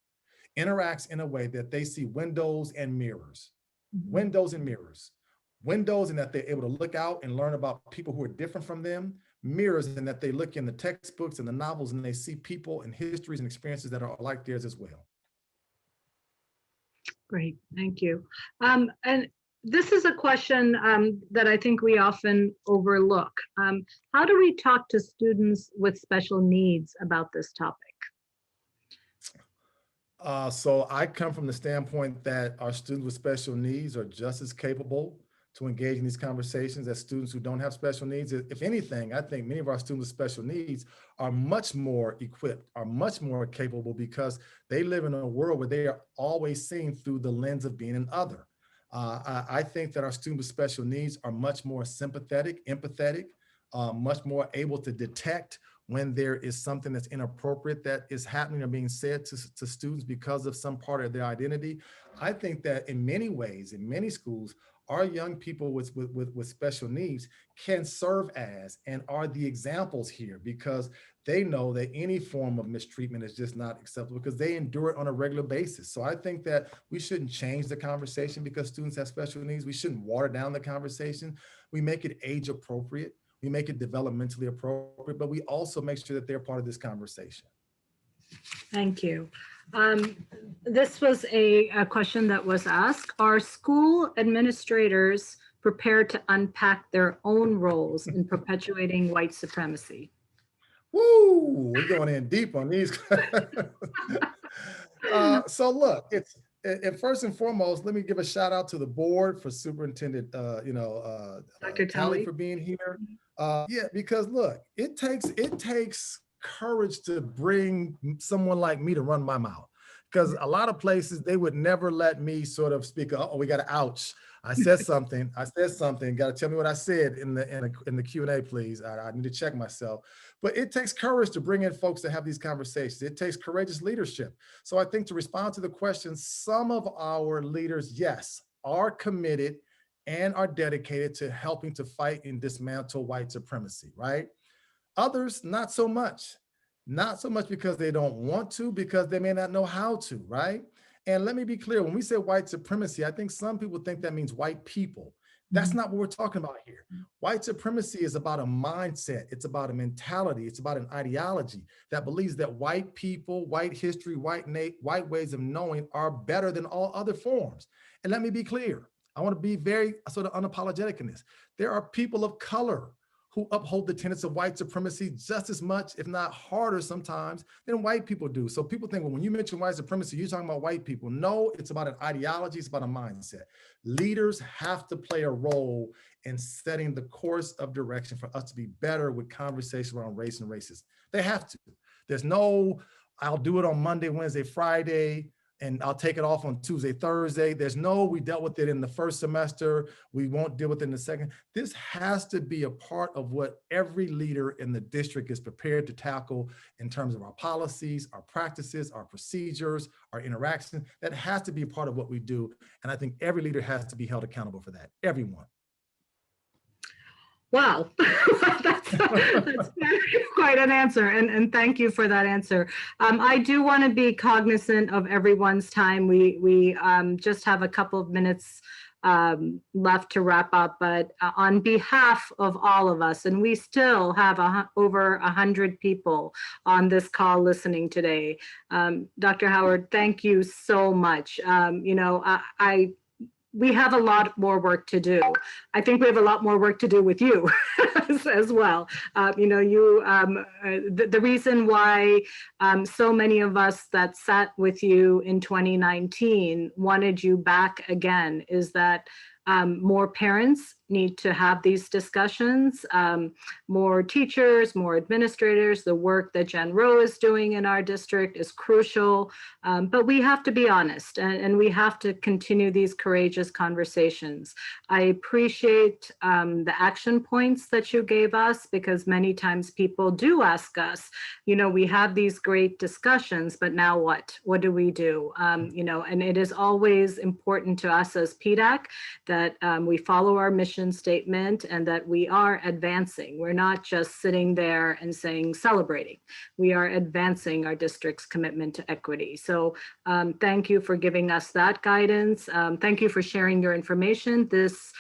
interacts in a way that they see windows and mirrors, windows and mirrors, windows, and that they're able to look out and learn about people who are different from them, mirrors, and that they look in the textbooks and the novels and they see people and histories and experiences that are like theirs as well. Great, thank you. And this is a question that I think we often overlook. How do we talk to students with special needs about this topic? So I come from the standpoint that our students with special needs are just as capable to engage in these conversations as students who don't have special needs. If anything, I think many of our students with special needs are much more equipped, are much more capable because they live in a world where they are always seen through the lens of being an other. I think that our students with special needs are much more sympathetic, empathetic, much more able to detect when there is something that's inappropriate that is happening or being said to students because of some part of their identity. I think that in many ways, in many schools, our young people with special needs can serve as and are the examples here because they know that any form of mistreatment is just not acceptable because they endure it on a regular basis. So I think that we shouldn't change the conversation because students have special needs. We shouldn't water down the conversation. We make it age appropriate. We make it developmentally appropriate, but we also make sure that they're part of this conversation. Thank you. This was a question that was asked. Are school administrators prepared to unpack their own roles in perpetuating white supremacy? Woo, we're going in deep on these. So look, and first and foremost, let me give a shout out to the board for Superintendent, Dr. Talley Tully? for being here. Yeah, because look, it takes courage to bring someone like me to run my mouth. Because a lot of places they would never let me sort of speak. Oh, we got to ouch. I said something. Got to tell me what I said in the Q&A, please. I need to check myself. But it takes courage to bring in folks to have these conversations. It takes courageous leadership. So I think to respond to the question, some of our leaders, yes, are committed and are dedicated to helping to fight and dismantle white supremacy, right? Others, not so much. Not so much because they don't want to, because they may not know how to, right? And let me be clear, when we say white supremacy, I think some people think that means white people. That's not what we're talking about here. White supremacy is about a mindset. It's about a mentality. It's about an ideology that believes that white people, white history, white ways of knowing are better than all other forms. And let me be clear. I want to be very sort of unapologetic in this. There are people of color who uphold the tenets of white supremacy just as much, if not harder sometimes, than white people do. So people think, well, when you mention white supremacy, you're talking about white people. No, it's about an ideology, it's about a mindset. Leaders have to play a role in setting the course of direction for us to be better with conversation around race and racism. They have to. There's no, I'll do it on Monday, Wednesday, Friday, and I'll take it off on Tuesday, Thursday. There's no, we dealt with it in the first semester, we won't deal with it in the second. This has to be a part of what every leader in the district is prepared to tackle in terms of our policies, our practices, our procedures, our interactions. That has to be a part of what we do. And I think every leader has to be held accountable for that, everyone. Wow, that's quite an answer, and thank you for that answer. I do want to be cognizant of everyone's time. We just have a couple of minutes left to wrap up, but on behalf of all of us, and we still have over 100 people on this call listening today. Dr. Howard, thank you so much. we have a lot more work to do. I think we have a lot more work to do with you as well. The reason why so many of us that sat with you in 2019 wanted you back again is that more parents need to have these discussions, more teachers, more administrators. The work that Jen Rowe is doing in our district is crucial, but we have to be honest and we have to continue these courageous conversations. I appreciate the action points that you gave us, because many times people do ask us, we have these great discussions, but now what? What do we do? And it is always important to us as PDAC that we follow our mission statement and that we are advancing. We're not just sitting there and saying, celebrating. We are advancing our district's commitment to equity. So thank you for giving us that guidance. Thank you for sharing your information. This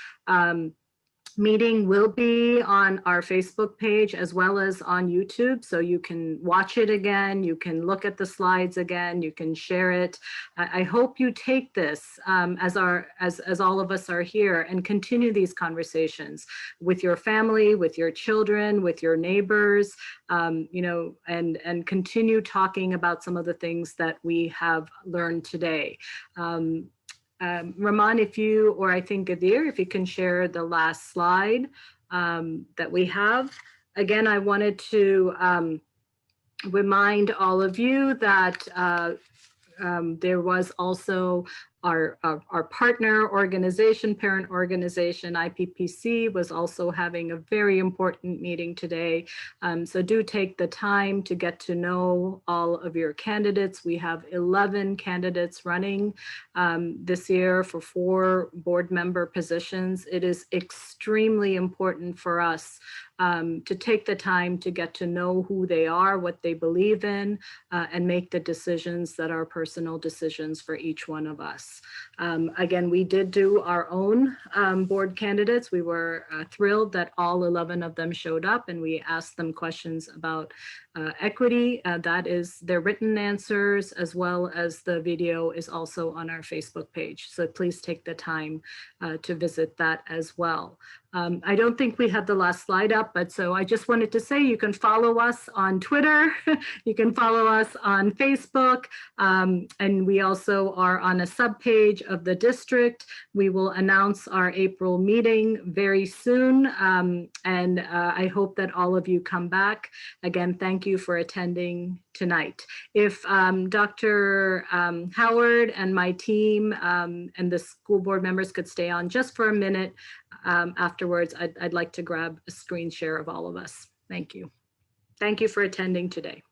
meeting will be on our Facebook page as well as on YouTube, so you can watch it again, you can look at the slides again, you can share it. I hope you take this as all of us are here, and continue these conversations with your family, with your children, with your neighbors, and continue talking about some of the things that we have learned today. Rahman, if you, or I think Gadir, if you can share the last slide that we have. Again, I wanted to remind all of you that there was also our partner organization, parent organization, IPPC, was also having a very important meeting today. So do take the time to get to know all of your candidates. We have 11 candidates running this year for 4 board member positions. It is extremely important for us to take the time to get to know who they are, what they believe in, and make the decisions that are personal decisions for each one of us. Again, we did do our own board candidates. We were thrilled that all 11 of them showed up, and we asked them questions about equity. That is their written answers, as well as the video is also on our Facebook page. So please take the time to visit that as well. I don't think we have the last slide up, but so I just wanted to say you can follow us on Twitter, you can follow us on Facebook, and we also are on a subpage of the district. We will announce our April meeting very soon, and I hope that all of you come back. Again, thank you for attending tonight. If Dr. Howard and my team and the school board members could stay on just for a minute afterwards, I'd like to grab a screen share of all of us. Thank you. Thank you for attending today.